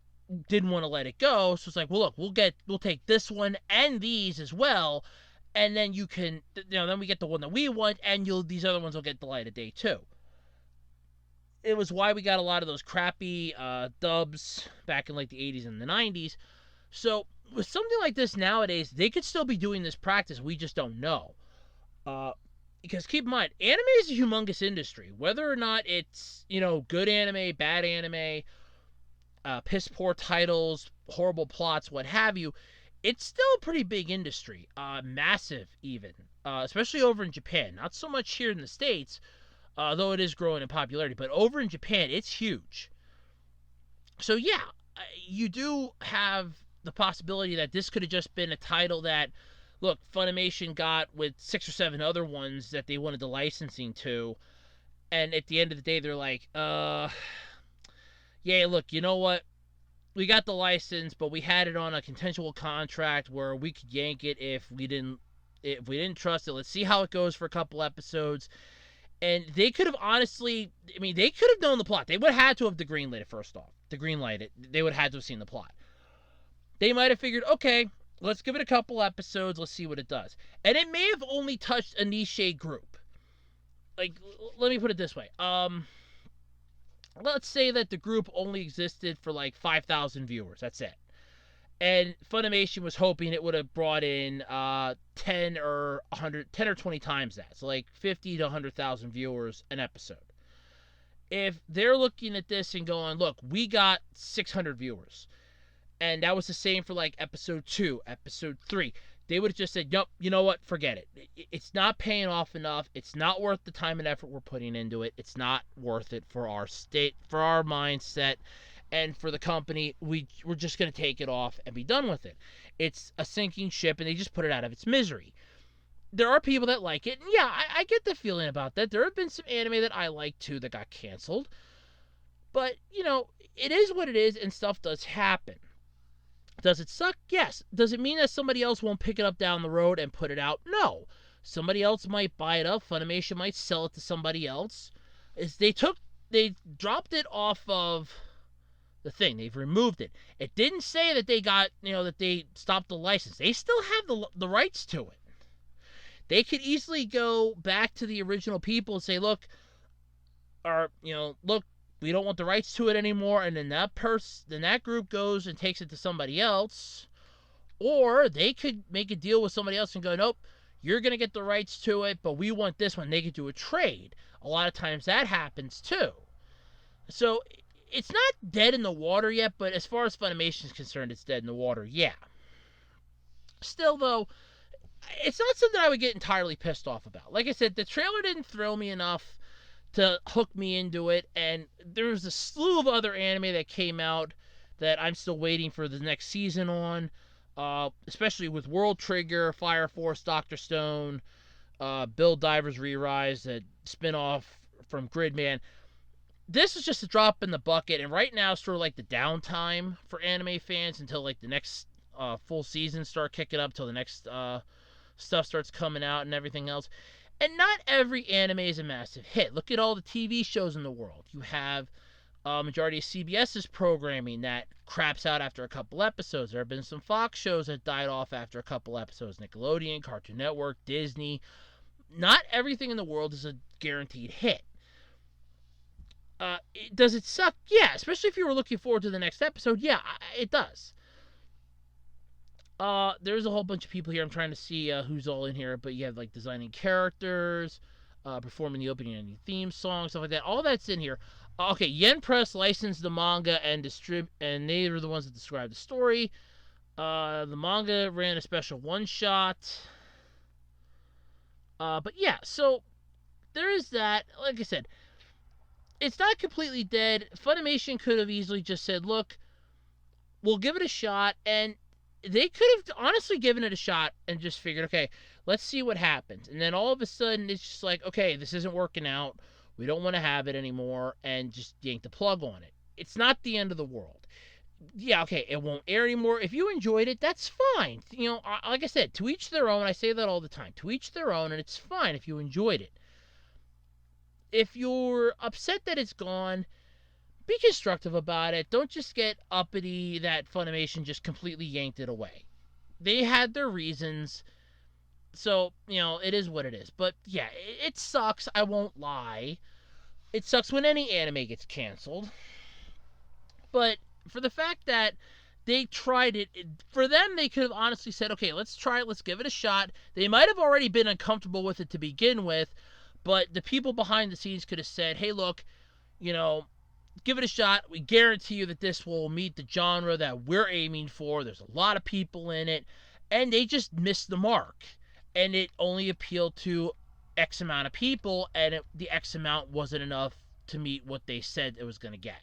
didn't want to let it go. So it's well, look, we'll take this one and these as well, and then you can, then we get the one that we want, and these other ones will get the light of day too. It was why we got a lot of those crappy dubs back in the 80s and the 90s. So with something like this nowadays, they could still be doing this practice. We just don't know. Because keep in mind, anime is a humongous industry. Whether or not it's, good anime, bad anime, piss poor titles, horrible plots, what have you, it's still a pretty big industry. Massive even. Especially over in Japan. Not so much here in the States, though it is growing in popularity. But over in Japan, it's huge. So yeah, you do have the possibility that this could have just been a title that, look, Funimation got with 6 or 7 other ones that they wanted the licensing to, and at the end of the day, they're yeah, look, you know what? We got the license, but we had it on a consensual contract where we could yank it if we didn't trust it. Let's see how it goes for a couple episodes. And they could have honestly, they could have known the plot. They would have had to have greenlit it first off. To greenlight it, they would have had to have seen the plot. They might have figured, okay, let's give it a couple episodes, let's see what it does. And it may have only touched a niche group. let me put it this way. Let's say that the group only existed for like 5,000 viewers. That's it. And Funimation was hoping it would have brought in 10 or 100, 10 or 20 times that. So like 50 to 100,000 viewers an episode. If they're looking at this and going, look, we got 600 viewers, and that was the same for like episode 2, episode 3, they would have just said, nope, you know what, forget it. It's not paying off enough. It's not worth the time and effort we're putting into it. It's not worth it for our state, for our mindset, and for the company. We're just going to take it off and be done with it. It's a sinking ship, and they just put it out of its misery. There are people that like it, and yeah, I get the feeling about that. There have been some anime that I like too that got canceled. But, it is what it is, and stuff does happen. Does it suck? Yes. Does it mean that somebody else won't pick it up down the road and put it out? No. Somebody else might buy it up. Funimation might sell it to somebody else. They dropped it off of the thing. They've removed it. It didn't say that they got, that they stopped the license. They still have the rights to it. They could easily go back to the original people and say, look, we don't want the rights to it anymore, and then that group goes and takes it to somebody else. Or they could make a deal with somebody else and go, nope, you're going to get the rights to it, but we want this one. They could do a trade. A lot of times that happens too. So it's not dead in the water yet, but as far as Funimation is concerned, it's dead in the water, yeah. Still, though, it's not something I would get entirely pissed off about. Like I said, the trailer didn't thrill me enough to hook me into it, and there was a slew of other anime that came out that I'm still waiting for the next season on, especially with World Trigger, Fire Force, Dr. Stone, Build Divers Re-Rise, that spin-off from Gridman. This is just a drop in the bucket, and right now it's sort of like the downtime for anime fans until like the next full season start kicking up, till the next stuff starts coming out and everything else. And not every anime is a massive hit. Look at all the TV shows in the world. You have majority of CBS's programming that craps out after a couple episodes. There have been some Fox shows that died off after a couple episodes. Nickelodeon, Cartoon Network, Disney. Not everything in the world is a guaranteed hit. Does it suck? Yeah, especially if you were looking forward to the next episode. Yeah, it does. There's a whole bunch of people here. I'm trying to see who's all in here, but you have like designing characters, performing the opening and theme song, stuff like that. All that's in here. Okay, Yen Press licensed the manga and and they were the ones that described the story. The manga ran a special one-shot. But yeah, so there is that. Like I said, it's not completely dead. Funimation could have easily just said, look, we'll give it a shot, and they could have honestly given it a shot and just figured, okay, let's see what happens. And then all of a sudden, it's just like, okay, this isn't working out. We don't want to have it anymore, and just yank the plug on it. It's not the end of the world. Yeah, okay, it won't air anymore. If you enjoyed it, that's fine. Like I said, to each their own. I say that all the time. To each their own, and it's fine if you enjoyed it. If you're upset that it's gone, be constructive about it. Don't just get uppity that Funimation just completely yanked it away. They had their reasons. So, it is what it is. But, yeah, it sucks. I won't lie. It sucks when any anime gets canceled. But for the fact that they tried it, for them, they could have honestly said, okay, let's try it. Let's give it a shot. They might have already been uncomfortable with it to begin with. But the people behind the scenes could have said, hey, look, give it a shot. We guarantee you that this will meet the genre that we're aiming for. There's a lot of people in it. And they just missed the mark. And it only appealed to X amount of people, and the X amount wasn't enough to meet what they said it was going to get.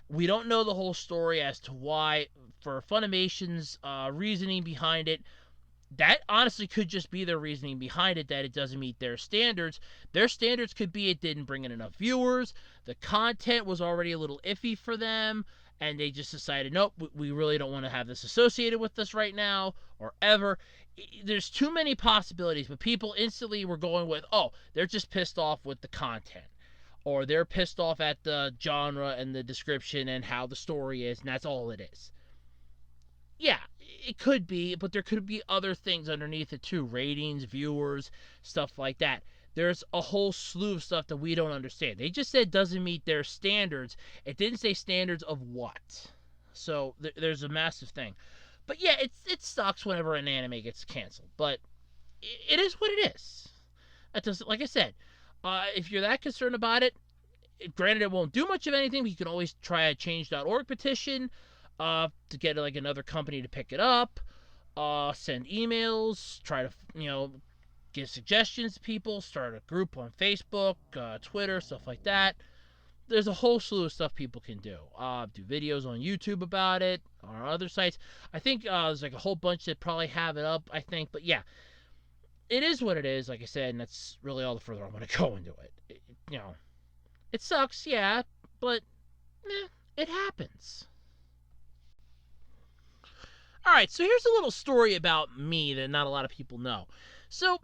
We don't know the whole story as to why, for Funimation's reasoning behind it. That honestly could just be their reasoning behind it, that it doesn't meet their standards. Their standards could be it didn't bring in enough viewers, the content was already a little iffy for them, and they just decided, nope, we really don't want to have this associated with us right now, or ever. There's too many possibilities, but people instantly were going with, oh, they're just pissed off with the content. Or they're pissed off at the genre and the description and how the story is, and that's all it is. Yeah, it could be, but there could be other things underneath it too. Ratings, viewers, stuff like that. there's a whole slew of stuff that we don't understand. They just said doesn't meet their standards. It didn't say standards of what. So there's a massive thing. But yeah, it sucks whenever an anime gets canceled. But it is what it is. It doesn't, like I said, if you're that concerned about it, granted it won't do much of anything, but you can always try a change.org petition to get like another company to pick it up. Send emails, try to, give suggestions to people, start a group on Facebook, Twitter, stuff like that. There's a whole slew of stuff people can do. Do videos on YouTube about it, or other sites. I think there's like a whole bunch that probably have it up, I think. But yeah, it is what it is, like I said, and that's really all the further I'm going to go into it. It sucks, yeah, but it happens. Alright, so here's a little story about me that not a lot of people know. So,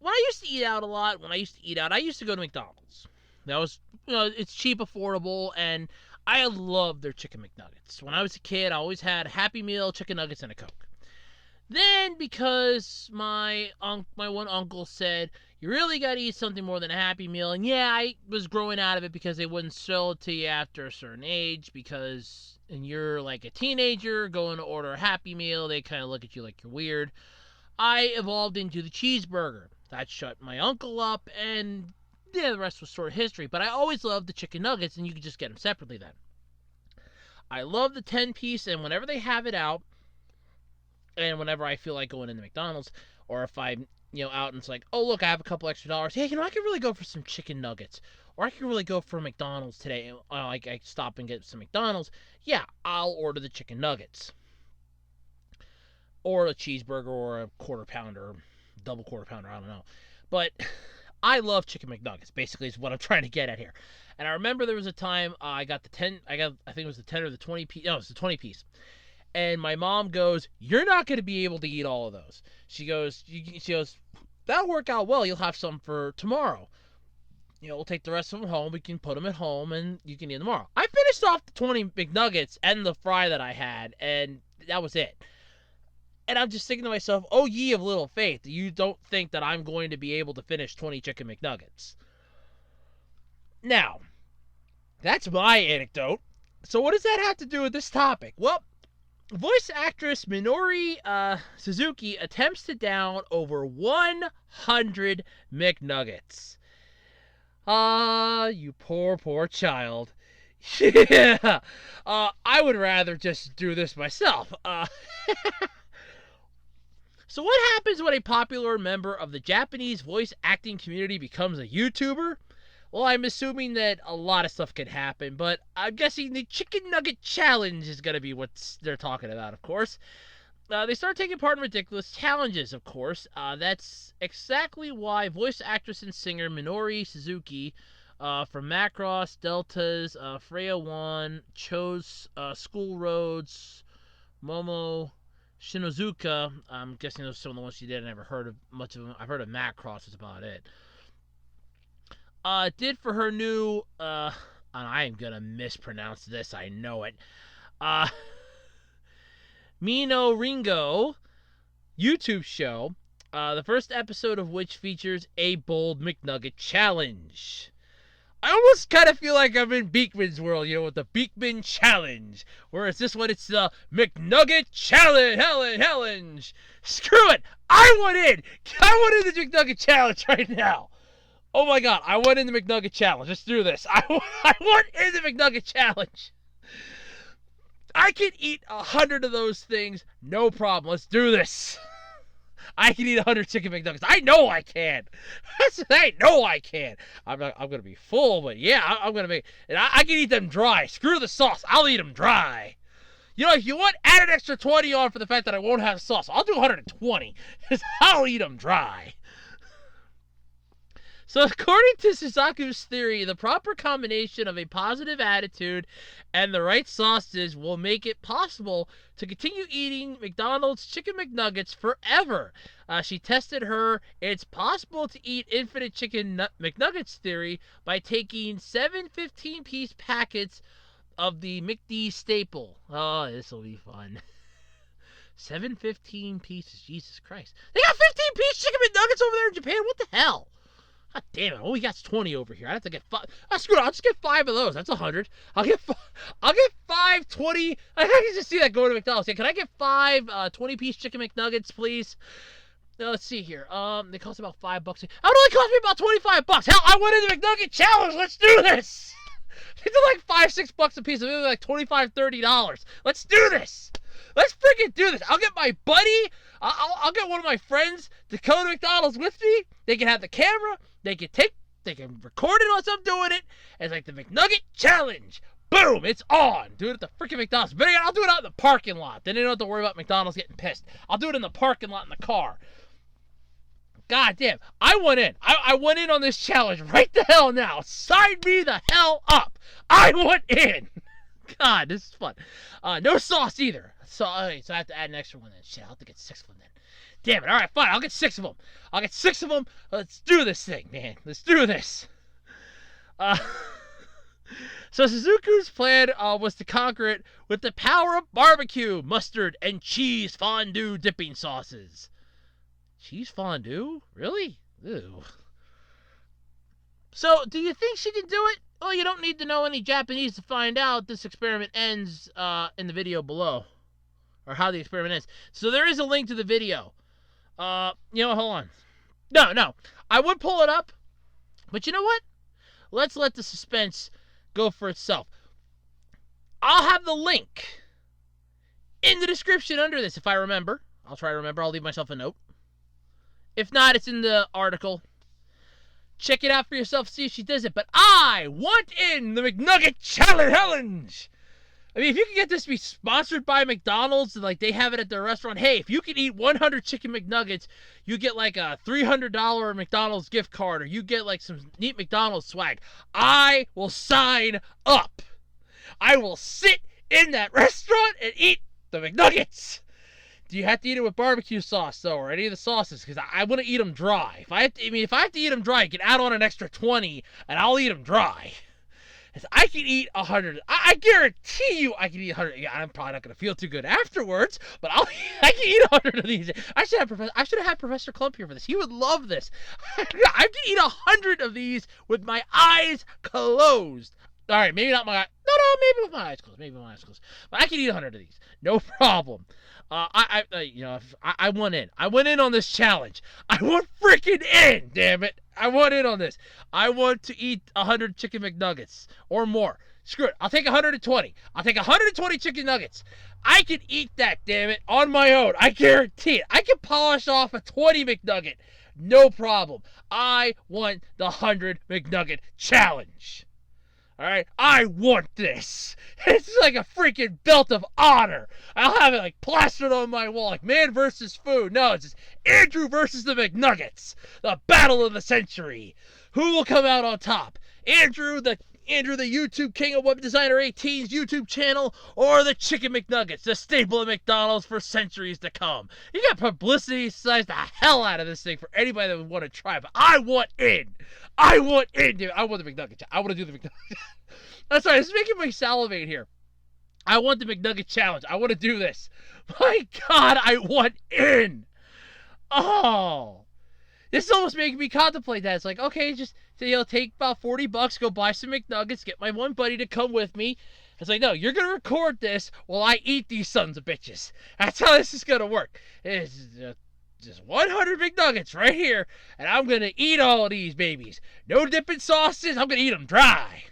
when I used to eat out a lot, I used to go to McDonald's. That was, it's cheap, affordable, and I love their chicken McNuggets. When I was a kid, I always had a Happy Meal, chicken nuggets, and a Coke. Then, because my one uncle said, you really got to eat something more than a Happy Meal, and yeah, I was growing out of it because they wouldn't sell it to you after a certain age, because and you're like a teenager going to order a Happy Meal, they kind of look at you like you're weird. I evolved into the cheeseburger. That shut my uncle up, and yeah, the rest was sort of history. But I always loved the chicken nuggets, and you could just get them separately then. I love the 10-piece, and whenever they have it out, and whenever I feel like going into McDonald's, or if I'm, out and it's like, oh, look, I have a couple extra dollars. Hey, I could really go for some chicken nuggets. Or I could really go for McDonald's today. I stop and get some McDonald's. Yeah, I'll order the chicken nuggets. Or a cheeseburger or a quarter pounder, double quarter pounder, I don't know. But I love chicken McNuggets, basically, is what I'm trying to get at here. And I remember there was a time I got the 10, I think it was the 10 or the 20 piece. No, it's the 20 piece. And my mom goes, you're not going to be able to eat all of those. She goes, that'll work out well. You'll have some for tomorrow. We'll take the rest of them home. We can put them at home, and you can eat them tomorrow. I finished off the 20 McNuggets and the fry that I had, and that was it. And I'm just thinking to myself, oh, ye of little faith, you don't think that I'm going to be able to finish 20 chicken McNuggets. Now, that's my anecdote. So what does that have to do with this topic? Well, voice actress Minori Suzuki attempts to down over 100 McNuggets. You poor child. Yeah. I would rather just do this myself. So what happens when a popular member of the Japanese voice acting community becomes a YouTuber? Well, I'm assuming that a lot of stuff could happen, but I'm guessing the Chicken Nugget Challenge is going to be what they're talking about, of course. They start taking part in ridiculous challenges, of course. That's exactly why voice actress and singer Minori Suzuki from Macross, Deltas, Freya One, Cho's School Roads, Momo, Shinozuka, I'm guessing those are some of the ones she did. I never heard of much of them. I've heard of Macross, is about it. Did for her new, and I am gonna mispronounce this, I know it, Mino Ringo YouTube show, the first episode of which features a bold McNugget challenge. I almost kind of feel like I'm in Beekman's world, with the Beekman Challenge. Whereas this one, it's the McNugget Challenge. Screw it! I want in! I want in the McNugget Challenge right now! Oh my god, I want in the McNugget Challenge. Let's do this. I want in the McNugget Challenge. I can eat 100 of those things, no problem. Let's do this. I can eat 100 chicken McNuggets. I know I can. I know I can. I'm gonna be full, but yeah, I'm gonna make. And I can eat them dry. Screw the sauce. I'll eat them dry. If you want, add an extra 20 on for the fact that I won't have sauce. I'll do 120 because I'll eat them dry. So according to Suzaku's theory, the proper combination of a positive attitude and the right sauces will make it possible to continue eating McDonald's Chicken McNuggets forever. She tested her "it's possible to eat infinite chicken McNuggets" theory by taking 7 15-piece packets of the McD staple. Oh, this will be fun. 7 15 pieces, Jesus Christ. They got 15-piece Chicken McNuggets over there in Japan? What the hell? God damn it! All we got's 20 over here. I have to get 5. Screw it. I'll just get 5 of those. That's 100. I'll get 5 20. I can just see that going to McDonald's. Yeah, can I get 5 20-piece chicken McNuggets, please? Let's see here. They cost about $5. It only cost me about $25. Hell, I went into the McNugget challenge. Let's do this. It's like $5-6 a piece. Maybe like $25 $30. Let's do this. Let's freaking do this. I'll get my buddy. I'll get one of my friends to come to McDonald's with me. They can have the camera. They can record it once I'm doing it. It's like the McNugget challenge. Boom, it's on. Do it at the freaking McDonald's. But I'll do it out in the parking lot. Then they don't have to worry about McDonald's getting pissed. I'll do it in the parking lot in the car. God damn, I went in. I went in on this challenge right the hell now. Sign me the hell up. I went in. God, this is fun. No sauce either. So I have to add an extra one then. Shit, I'll have to get 6 of them then. Damn it. All right, fine. I'll get 6 of them. Let's do this thing, man. Let's do this. So Suzuku's plan was to conquer it with the power of barbecue, mustard, and cheese fondue dipping sauces. Cheese fondue? Really? Ew. So, do you think she can do it? Well, you don't need to know any Japanese to find out. This experiment ends in the video below. Or how the experiment ends. So there is a link to the video. Hold on. No. I would pull it up. But you know what? Let's let the suspense go for itself. I'll have the link in the description under this if I remember. I'll try to remember. I'll leave myself a note. If not, it's in the article. Check it out for yourself, see if she does it. But I want in the McNugget Challenge! I mean, if you can get this to be sponsored by McDonald's, like they have it at their restaurant, hey, if you can eat 100 chicken McNuggets, you get like a $300 McDonald's gift card, or you get like some neat McDonald's swag. I will sign up. I will sit in that restaurant and eat the McNuggets. Do you have to eat it with barbecue sauce, though, or any of the sauces? Because I want to eat them dry. If I have to eat them dry, you can add on an extra 20, and I'll eat them dry. I can eat 100. I guarantee you I can eat 100. Yeah, I'm probably not going to feel too good afterwards, but I can eat 100 of these. I should have had Professor Clump here for this. He would love this. I can eat 100 of these with my eyes closed. All right, maybe not my eyes. No, maybe with my eyes closed. But I can eat 100 of these. No problem. I went in. I went in on this challenge. I went freaking in, damn it. I went in on this. I want to eat 100 chicken McNuggets or more. Screw it. I'll take 120. I'll take 120 chicken nuggets. I can eat that, damn it, on my own. I guarantee it. I can polish off a 20 McNugget. No problem. I want the 100 McNugget challenge. Alright, I want this. It's like a freaking belt of honor. I'll have it like plastered on my wall, like man versus food. No, it's just Andrew versus the McNuggets. The battle of the century. Who will come out on top? Andrew the YouTube king of Web Designer 18's YouTube channel, or the Chicken McNuggets, the staple of McDonald's for centuries to come. You got publicity size the hell out of this thing for anybody that would want to try, but I want in. Dude. I want the McNugget. I want to do the McNugget. I'm sorry, this is making me salivate here. I want the McNugget challenge. I want to do this. My God, I want in. Oh. This is almost making me contemplate that. It's like, okay, just take about $40, go buy some McNuggets, get my one buddy to come with me. It's like, no, you're going to record this while I eat these sons of bitches. That's how this is going to work. It's just 100 McNuggets right here, and I'm going to eat all of these babies. No dipping sauces. I'm going to eat them dry.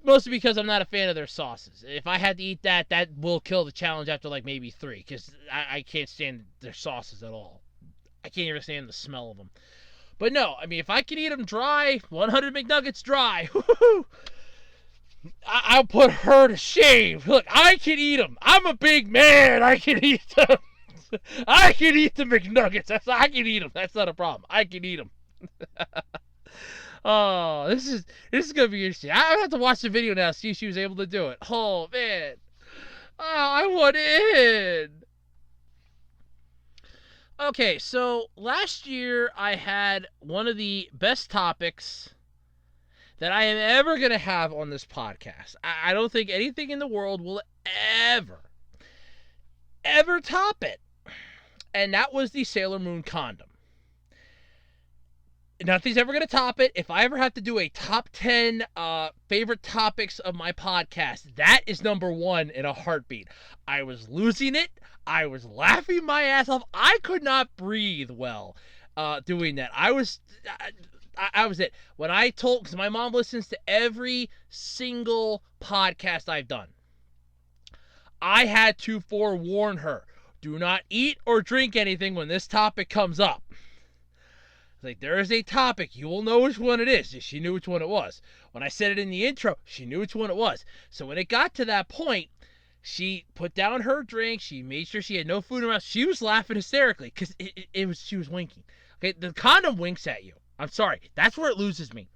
Mostly because I'm not a fan of their sauces. If I had to eat that, that will kill the challenge after like maybe 3, because I can't stand their sauces at all. I can't even stand the smell of them. But no, I mean, if I can eat them dry, 100 McNuggets dry, I'll put her to shame. Look, I can eat them. I'm a big man. I can eat them. I can eat the McNuggets. I can eat them. That's not a problem. I can eat them. Oh, this is gonna be interesting. I have to watch the video now, see if she was able to do it. Oh man. Oh, I want in. Okay, so last year I had one of the best topics that I am ever going to have on this podcast. I don't think anything in the world will ever top it. And that was the Sailor Moon condom. Nothing's ever going to top it. If I ever have to do a top 10 favorite topics of my podcast, that is number 1 in a heartbeat. I was losing it. I was laughing my ass off. I could not breathe well doing that. I was it. When I told, because my mom listens to every single podcast I've done, I had to forewarn her. Do not eat or drink anything when this topic comes up. Like, there is a topic. You will know which one it is. She knew which one it was. When I said it in the intro, she knew which one it was. So when it got to that point, she put down her drink. She made sure she had no food around. She was laughing hysterically because she was winking. Okay, the condom winks at you. I'm sorry. That's where it loses me.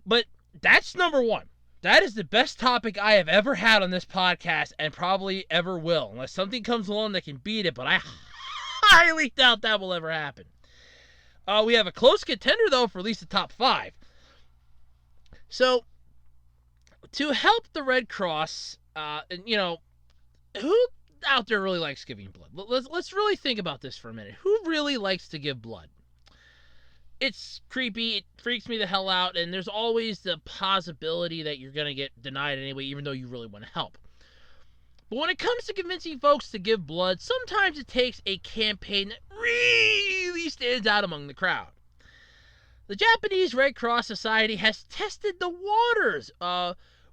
But that's number 1. That is the best topic I have ever had on this podcast and probably ever will. Unless something comes along that can beat it, but I highly doubt that will ever happen. We have a close contender, though, for at least the top 5. So, to help the Red Cross, who out there really likes giving blood? Let's really think about this for a minute. Who really likes to give blood? It's creepy. It freaks me the hell out, and there's always the possibility that you're going to get denied anyway, even though you really want to help. But when it comes to convincing folks to give blood, sometimes it takes a campaign that really stands out among the crowd. The Japanese Red Cross Society has tested the waters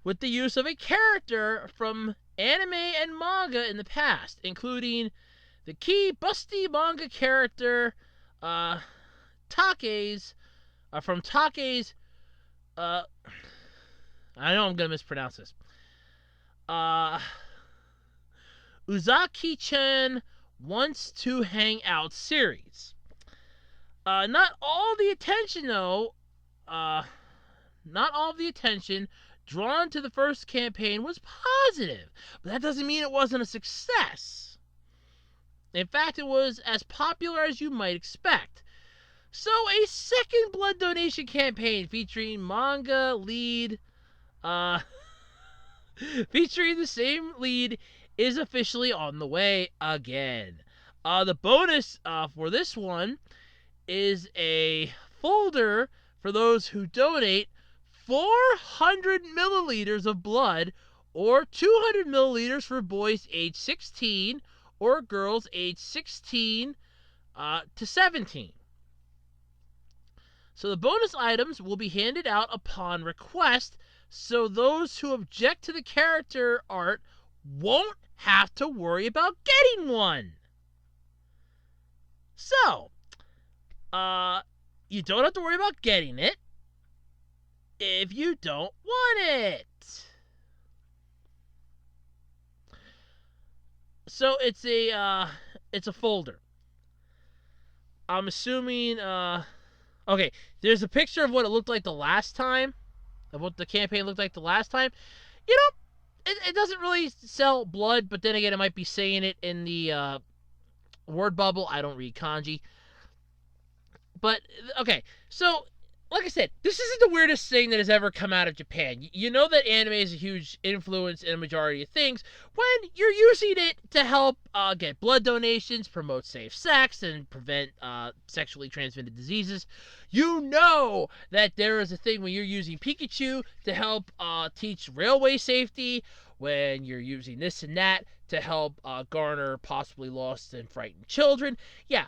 with the use of a character from anime and manga in the past, including the key Busty manga character Take's from Take's I know I'm going to mispronounce this. Uzaki-chan Wants to Hang Out series. Not all the attention, though, not all of the attention drawn to the first campaign was positive, but that doesn't mean it wasn't a success. In fact, it was as popular as you might expect. So a second blood donation campaign featuring manga lead, featuring the same lead is officially on the way again. The bonus for this one is a folder for those who donate 400 milliliters of blood or 200 milliliters for boys age 16 or girls age 16 to 17. So the bonus items will be handed out upon request, so those who object to the character art won't have to worry about getting one. So, you don't have to worry about getting it if you don't want it. So it's a folder. I'm assuming, okay, there's a picture of what it looked like the last time, of what the campaign looked like the last time. You know, it doesn't really sell blood, but then again, it might be saying it in the word bubble. I don't read kanji. But, okay, so, like I said, this isn't the weirdest thing that has ever come out of Japan. You know that anime is a huge influence in a majority of things when you're using it to help get blood donations, promote safe sex, and prevent sexually transmitted diseases. You know that there is a thing when you're using Pikachu to help teach railway safety, when you're using this and that to help garner possibly lost and frightened children. Yeah.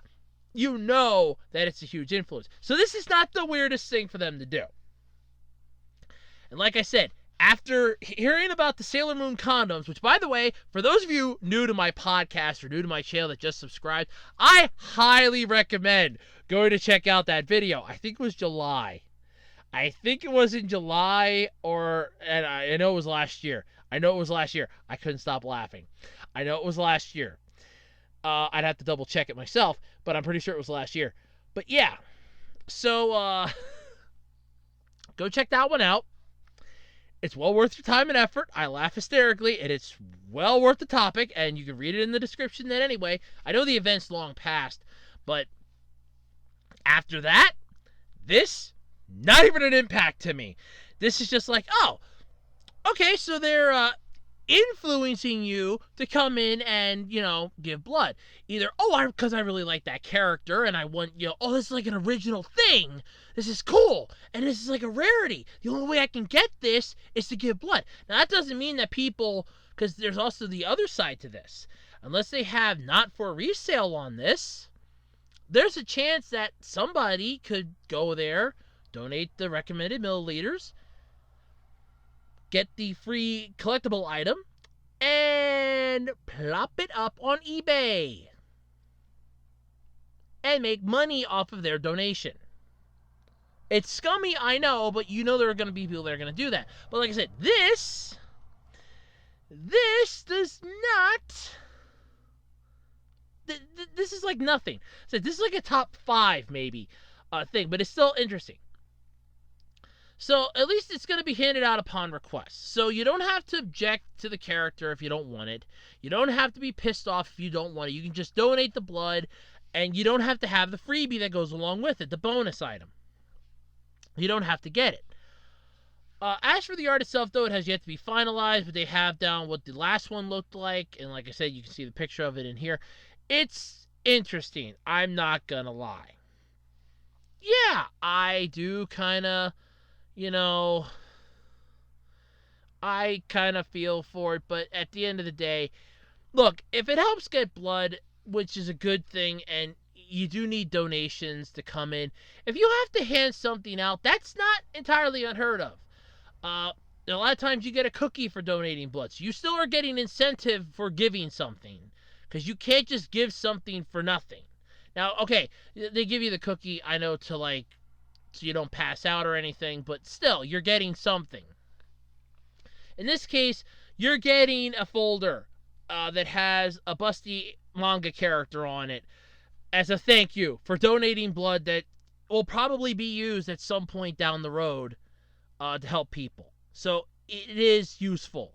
You know that it's a huge influence. So this is not the weirdest thing for them to do. And like I said, after hearing about the Sailor Moon condoms, which, by the way, for those of you new to my podcast or new to my channel that just subscribed, I highly recommend going to check out that video. I think it was July. I think it was in July, and I know it was last year. I couldn't stop laughing. I know it was last year. I'd have to double check it myself, but I'm pretty sure it was last year. But yeah, so go check that one out. It's well worth your time and effort. I laugh hysterically, and it's well worth the topic, and you can read it in the description then anyway. I know the event's long past, but after that, this, not even an impact to me. This is just like, oh, okay, so they're influencing you to come in and, give blood. Either, because I really like that character and I want, this is like an original thing. This is cool. And this is like a rarity. The only way I can get this is to give blood. Now, that doesn't mean that people, because there's also the other side to this. Unless they have not for resale on this, there's a chance that somebody could go there, donate the recommended milliliters, get the free collectible item, and plop it up on eBay and make money off of their donation. It's scummy, I know, but there are going to be people that are going to do that. But like I said, this does not... This is like nothing. So this is like a top 5 maybe thing, but it's still interesting. So at least it's going to be handed out upon request. So you don't have to object to the character if you don't want it. You don't have to be pissed off if you don't want it. You can just donate the blood, and you don't have to have the freebie that goes along with it, the bonus item. You don't have to get it. As for the art itself, though, it has yet to be finalized, but they have down what the last one looked like, and like I said, you can see the picture of it in here. It's interesting. I'm not going to lie. Yeah, I do kind of... I kind of feel for it, but at the end of the day, look, if it helps get blood, which is a good thing, and you do need donations to come in, if you have to hand something out, that's not entirely unheard of. A lot of times you get a cookie for donating blood, so you still are getting incentive for giving something, because you can't just give something for nothing. Now, okay, they give you the cookie, I know, to so you don't pass out or anything, but still, you're getting something. In this case, you're getting a folder that has a Busty manga character on it as a thank you for donating blood that will probably be used at some point down the road to help people. So it is useful.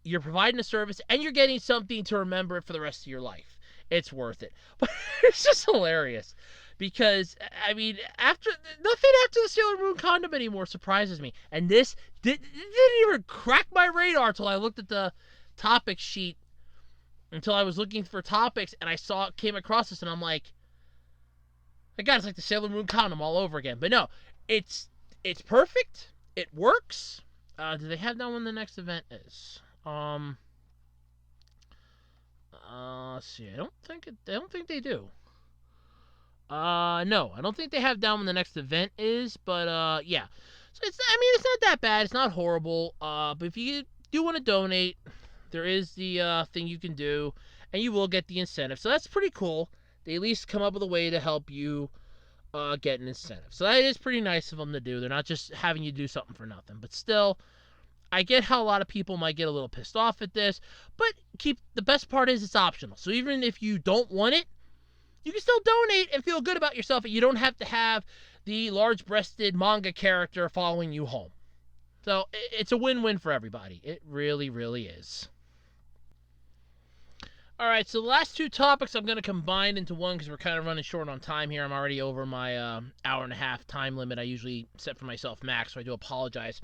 You're providing a service, and you're getting something to remember it for the rest of your life. It's worth it. But it's just hilarious. Because, I mean, nothing after the Sailor Moon condom anymore surprises me. And this didn't even crack my radar until I looked at the topic sheet, until I was looking for topics, and I came across this, and I'm like, my God, it's like the Sailor Moon condom all over again. But no, it's perfect. It works. Do they have that when the next event is? Let's see. I don't think they do. No, I don't think they have down when the next event is, but, yeah. So it's not that bad. It's not horrible. But if you do want to donate, there is the, thing you can do, and you will get the incentive. So that's pretty cool. They at least come up with a way to help you, get an incentive. So that is pretty nice of them to do. They're not just having you do something for nothing. But still, I get how a lot of people might get a little pissed off at this, but the best part is it's optional. So even if you don't want it, you can still donate and feel good about yourself, and you don't have to have the large-breasted manga character following you home. So it's a win-win for everybody. It really, really is. All right, so the last 2 topics I'm going to combine into one because we're kind of running short on time here. I'm already over my hour and a half time limit I usually set for myself max, so I do apologize.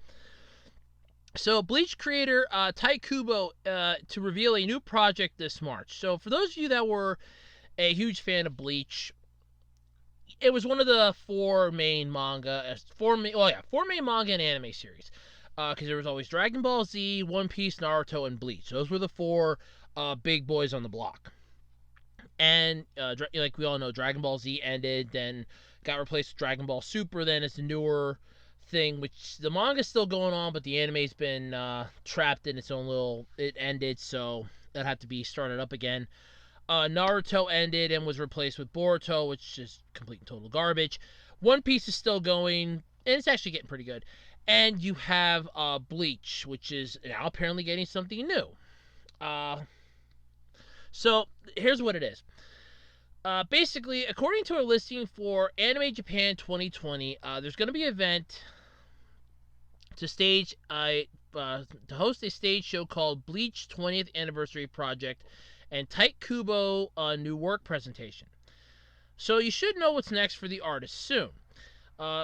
So, Bleach creator Tai Kubo to reveal a new project this March. So, for those of you that were a huge fan of Bleach, it was one of the 4 main manga, 4 main manga and anime series. Because there was always Dragon Ball Z, One Piece, Naruto, and Bleach. Those were the 4 big boys on the block. And, like we all know, Dragon Ball Z ended, then got replaced with Dragon Ball Super, then it's the newer thing, which the manga's still going on, but the anime's been trapped in its own it ended, so that had to be started up again. Naruto ended and was replaced with Boruto, which is complete and total garbage. One Piece is still going, and it's actually getting pretty good. And you have Bleach, which is now apparently getting something new. So here's what it is. Basically, according to a listing for Anime Japan 2020, there's going to be an event to host a stage show called Bleach 20th Anniversary Project and Tai Kubo new work presentation. So you should know what's next for the artist soon.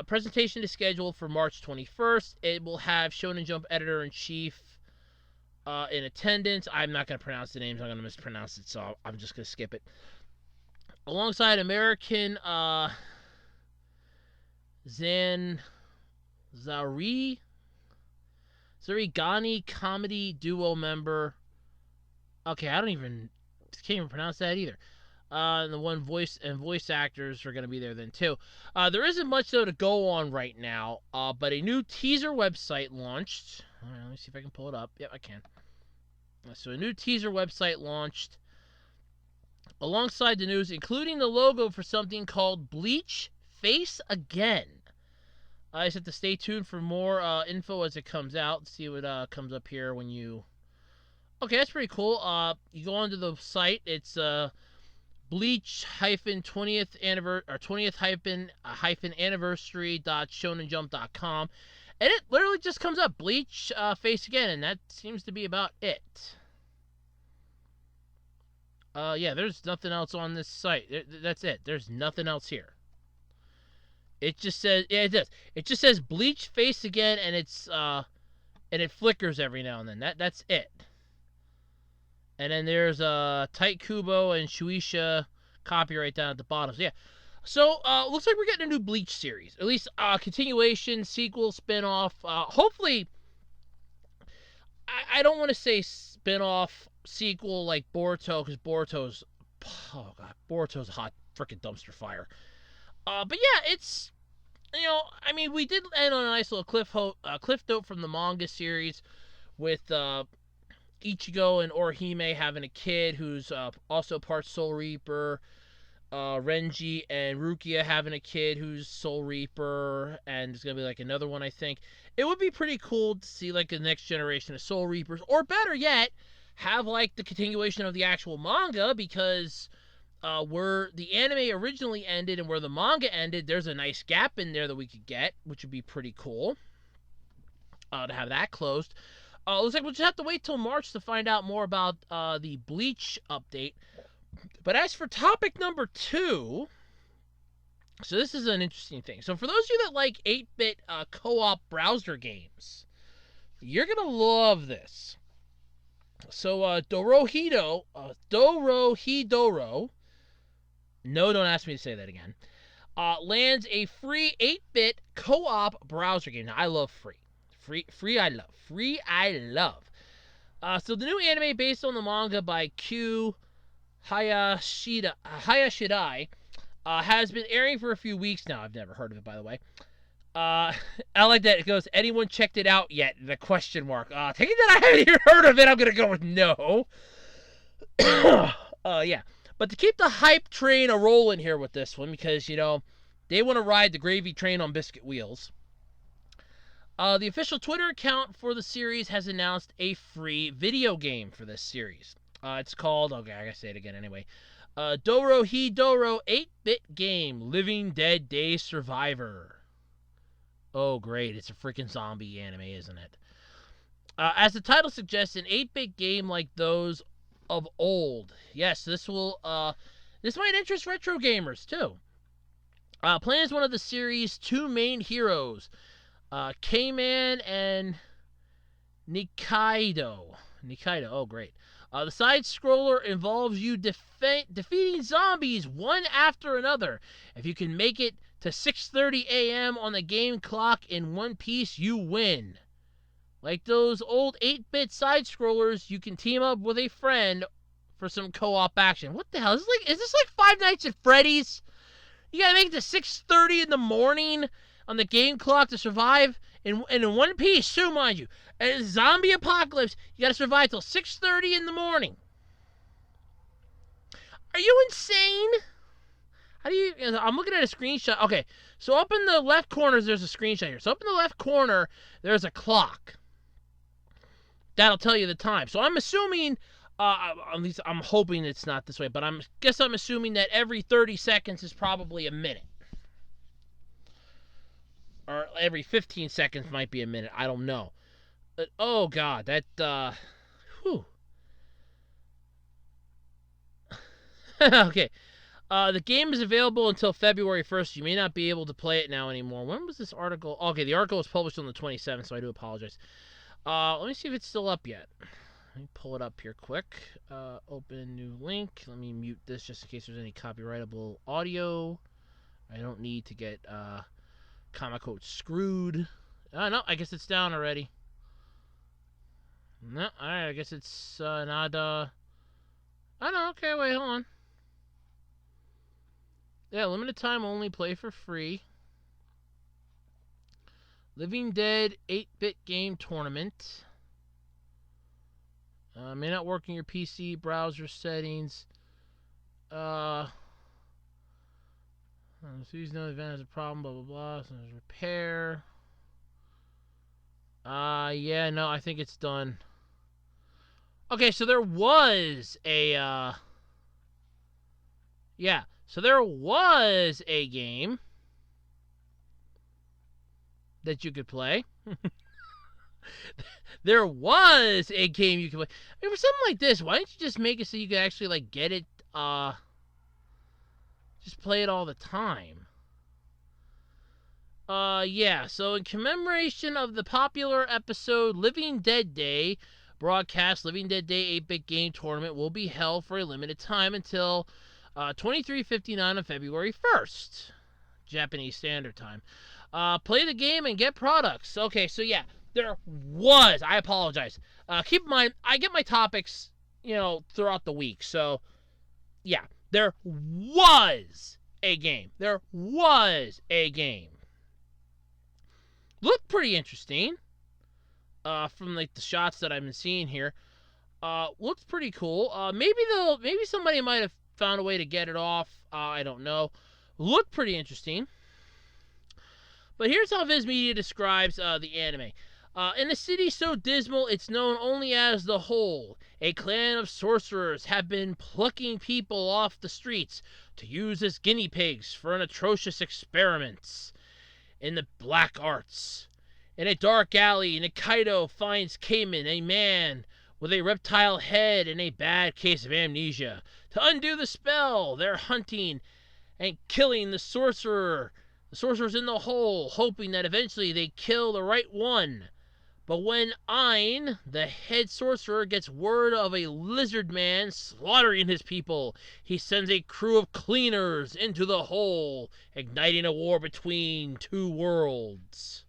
Presentation is scheduled for March 21st. It will have Shonen Jump editor-in-chief in attendance. I'm not going to pronounce the names. I'm going to mispronounce it, so I'm just going to skip it. Alongside American Zarigani comedy duo member. Okay, can't even pronounce that either. And the voice actors are going to be there then too. There isn't much though to go on right now, but a new teaser website launched. All right, let me see if I can pull it up. Yep, I can. So a new teaser website launched alongside the news, including the logo for something called Bleach Face Again. I just have to stay tuned for more info as it comes out. Let's see what comes up here when you... Okay, that's pretty cool. You go onto the site. It's Bleach-20th anniversary.shonenjump.com, and it literally just comes up Bleach Face Again, and that seems to be about it. Yeah, there's nothing else on this site. That's it. There's nothing else here. It just says, yeah, it does. It just says Bleach Face Again, and it's and it flickers every now and then. That's it. And then there's Tight Kubo and Shueisha copyright down at the bottom. So yeah. So looks like we're getting a new Bleach series. At least continuation, sequel, spin-off. Hopefully, I don't want to say spin-off, sequel like Boruto, because Boruto's a hot freaking dumpster fire. But yeah, it's, I mean, we did end on a nice little cliff note from the manga series with Ichigo and Orihime having a kid who's also part Soul Reaper, Renji and Rukia having a kid who's Soul Reaper, and there's going to be like another one, I think. It would be pretty cool to see like the next generation of Soul Reapers, or better yet, have like the continuation of the actual manga, because where the anime originally ended and where the manga ended, there's a nice gap in there that we could get, which would be pretty cool to have that closed. Looks like we'll just have to wait till March to find out more about the Bleach update. But as for topic number 2, so this is an interesting thing. So for those of you that like 8-bit co-op browser games, you're going to love this. So Dorohedoro, no, don't ask me to say that again, lands a free 8-bit co-op browser game. Now, I love free. Free I love. So the new anime based on the manga by Q Hayashidai has been airing for a few weeks now. I've never heard of it, by the way. I like that it goes, anyone checked it out yet? The question mark. Taking that I haven't even heard of it, I'm going to go with no. Yeah. But to keep the hype train a-rolling here with this one, because, they want to ride the gravy train on biscuit wheels. The official Twitter account for the series has announced a free video game for this series. It's called, okay, I gotta say it again anyway, Dorohedoro 8-bit game, Living Dead Day Survivor. Oh, great, it's a freaking zombie anime, isn't it? As the title suggests, an 8-bit game like those of old. Yes, this might interest retro gamers, too. Playing as one of the series' 2 main heroes, K-Man and Nikaido. Oh, great. The side-scroller involves you defeating zombies one after another. If you can make it to 6:30 a.m. on the game clock in one piece, you win. Like those old 8-bit side-scrollers, you can team up with a friend for some co-op action. What the hell? Is this like Five Nights at Freddy's? You gotta make it to 6:30 in the morning on the game clock to survive in one piece, too, mind you. And zombie apocalypse, you gotta survive till 6:30 in the morning. Are you insane? How do you... I'm looking at a screenshot. Okay, so up in the left corner, there's a screenshot here. So up in the left corner, there's a clock. That'll tell you the time. So I'm assuming... at least I'm hoping it's not this way, but I'm assuming that every 30 seconds is probably a minute. Or every 15 seconds might be a minute. I don't know. But, oh, God. That, whew. Okay. The game is available until February 1st. You may not be able to play it now anymore. When was this article? Okay, the article was published on the 27th, so I do apologize. Let me see if it's still up yet. Let me pull it up here quick. Open new link. Let me mute this just in case there's any copyrightable audio. I don't need to get comic code screwed. No, I guess it's down already. No, alright, I guess it's not, oh no, okay, wait, hold on. Yeah, limited time only, play for free. Living Dead 8-bit game tournament. May not work in your PC, browser settings. These no event has a problem, blah, blah, blah. So there's repair. Yeah, no, I think it's done. Okay, so there was a, yeah, so there was a game that you could play. There was a game you could play. I mean, for something like this, why don't you just make it so you could actually, like, get it, just play it all the time. Yeah, so in commemoration of the popular episode Living Dead Day, broadcast Living Dead Day 8-bit game tournament will be held for a limited time until 23:59 on February 1st, Japanese Standard Time. Play the game and get products. Okay, so yeah, there was, I apologize. Keep in mind, I get my topics, throughout the week, so yeah, there was a game. There was a game. Looked pretty interesting. From like the shots that I've been seeing here, looked pretty cool. Maybe somebody might have found a way to get it off. I don't know. Looked pretty interesting. But here's how Viz Media describes the anime. In a city so dismal it's known only as the Hole, a clan of sorcerers have been plucking people off the streets to use as guinea pigs for an atrocious experiments in the black arts. In a dark alley, Nikaido finds Cayman, a man with a reptile head and a bad case of amnesia. To undo the spell, they're hunting and killing the sorcerers in the Hole, hoping that eventually they kill the right one. But when Ein, the head sorcerer, gets word of a lizard man slaughtering his people, he sends a crew of cleaners into the Hole, igniting a war between two worlds.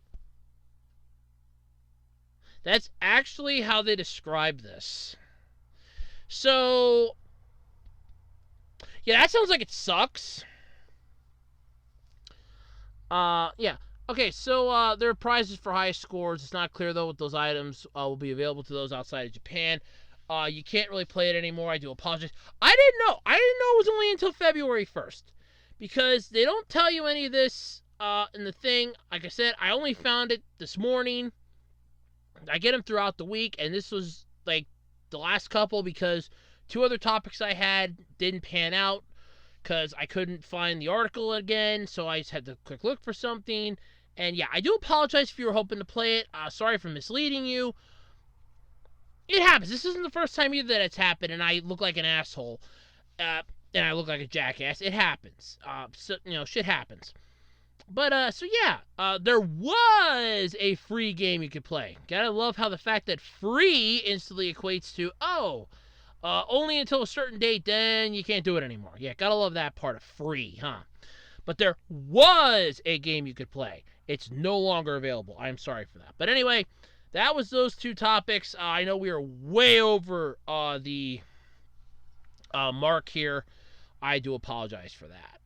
That's actually how they describe this. So, yeah, that sounds like it sucks. Yeah. Okay, so there are prizes for high scores. It's not clear, though, what those items will be available to those outside of Japan. You can't really play it anymore. I do apologize. I didn't know it was only until February 1st. Because they don't tell you any of this in the thing. Like I said, I only found it this morning. I get them throughout the week, and this was, like, the last couple because two other topics I had didn't pan out because I couldn't find the article again, so I just had to quick look for something. And yeah, I do apologize if you were hoping to play it. Sorry for misleading you. It happens. This isn't the first time either that it's happened, and I look like an asshole. And I look like a jackass. It happens. So, shit happens. But, so yeah, there was a free game you could play. Gotta love how the fact that free instantly equates to, only until a certain date, then you can't do it anymore. Yeah, gotta love that part of free, huh? But there was a game you could play. It's no longer available. I'm sorry for that. But anyway, that was those two topics. I know we are way over the mark here. I do apologize for that.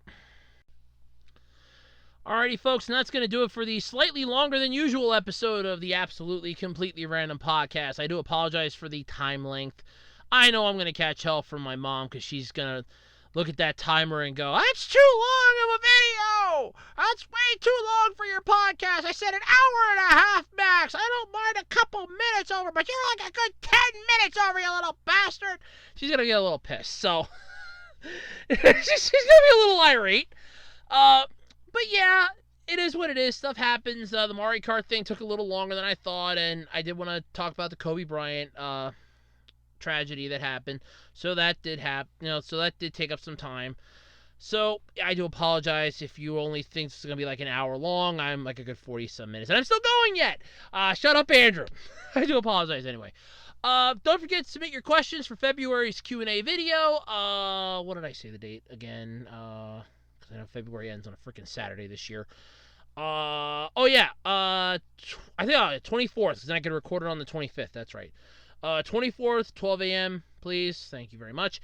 Alrighty, folks, and that's going to do it for the slightly longer than usual episode of the Absolutely Completely Random Podcast. I do apologize for the time length. I know I'm going to catch hell from my mom because she's going to look at that timer and go, "That's too long of a video! That's way too long for your podcast. I said an hour and a half max. I don't mind a couple minutes over, but you're like a good 10 minutes over, you little bastard." She's going to get a little pissed, so she's going to be a little irate. But yeah, it is what it is. Stuff happens. The Maricar thing took a little longer than I thought, and I did want to talk about the Kobe Bryant tragedy that happened. So that did happen. So that did take up some time. So I do apologize if you only think it's going to be like an hour long. I'm like a good 40-some minutes, and I'm still going yet. Shut up, Andrew. I do apologize anyway. Don't forget to submit your questions for February's Q&A video. What did I say the date again? Because I know February ends on a freaking Saturday this year. Oh yeah. I think 24th, because then I can record it on the 25th. That's right. 24th, 12 a.m. Please. Thank you very much.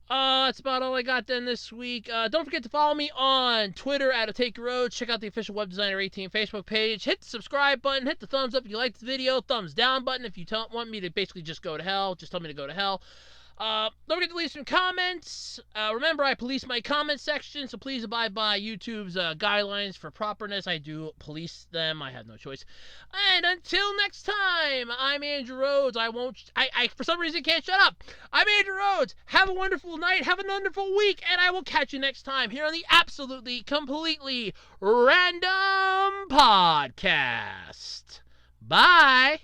That's about all I got then this week. Don't forget to follow me on Twitter at @TakeRoad. Check out the official Web Designer 18 Facebook page. Hit the subscribe button. Hit the thumbs up if you liked the video. Thumbs down button if you want me to basically just go to hell. Just tell me to go to hell. Don't forget to leave some comments. Remember, I police my comment section, so please abide by YouTube's guidelines for properness. I do police them. I have no choice. And until next time, I'm Andrew Rhodes. I for some reason can't shut up. I'm Andrew Rhodes. Have a wonderful night. Have a wonderful week. And I will catch you next time here on the absolutely, completely random podcast. Bye.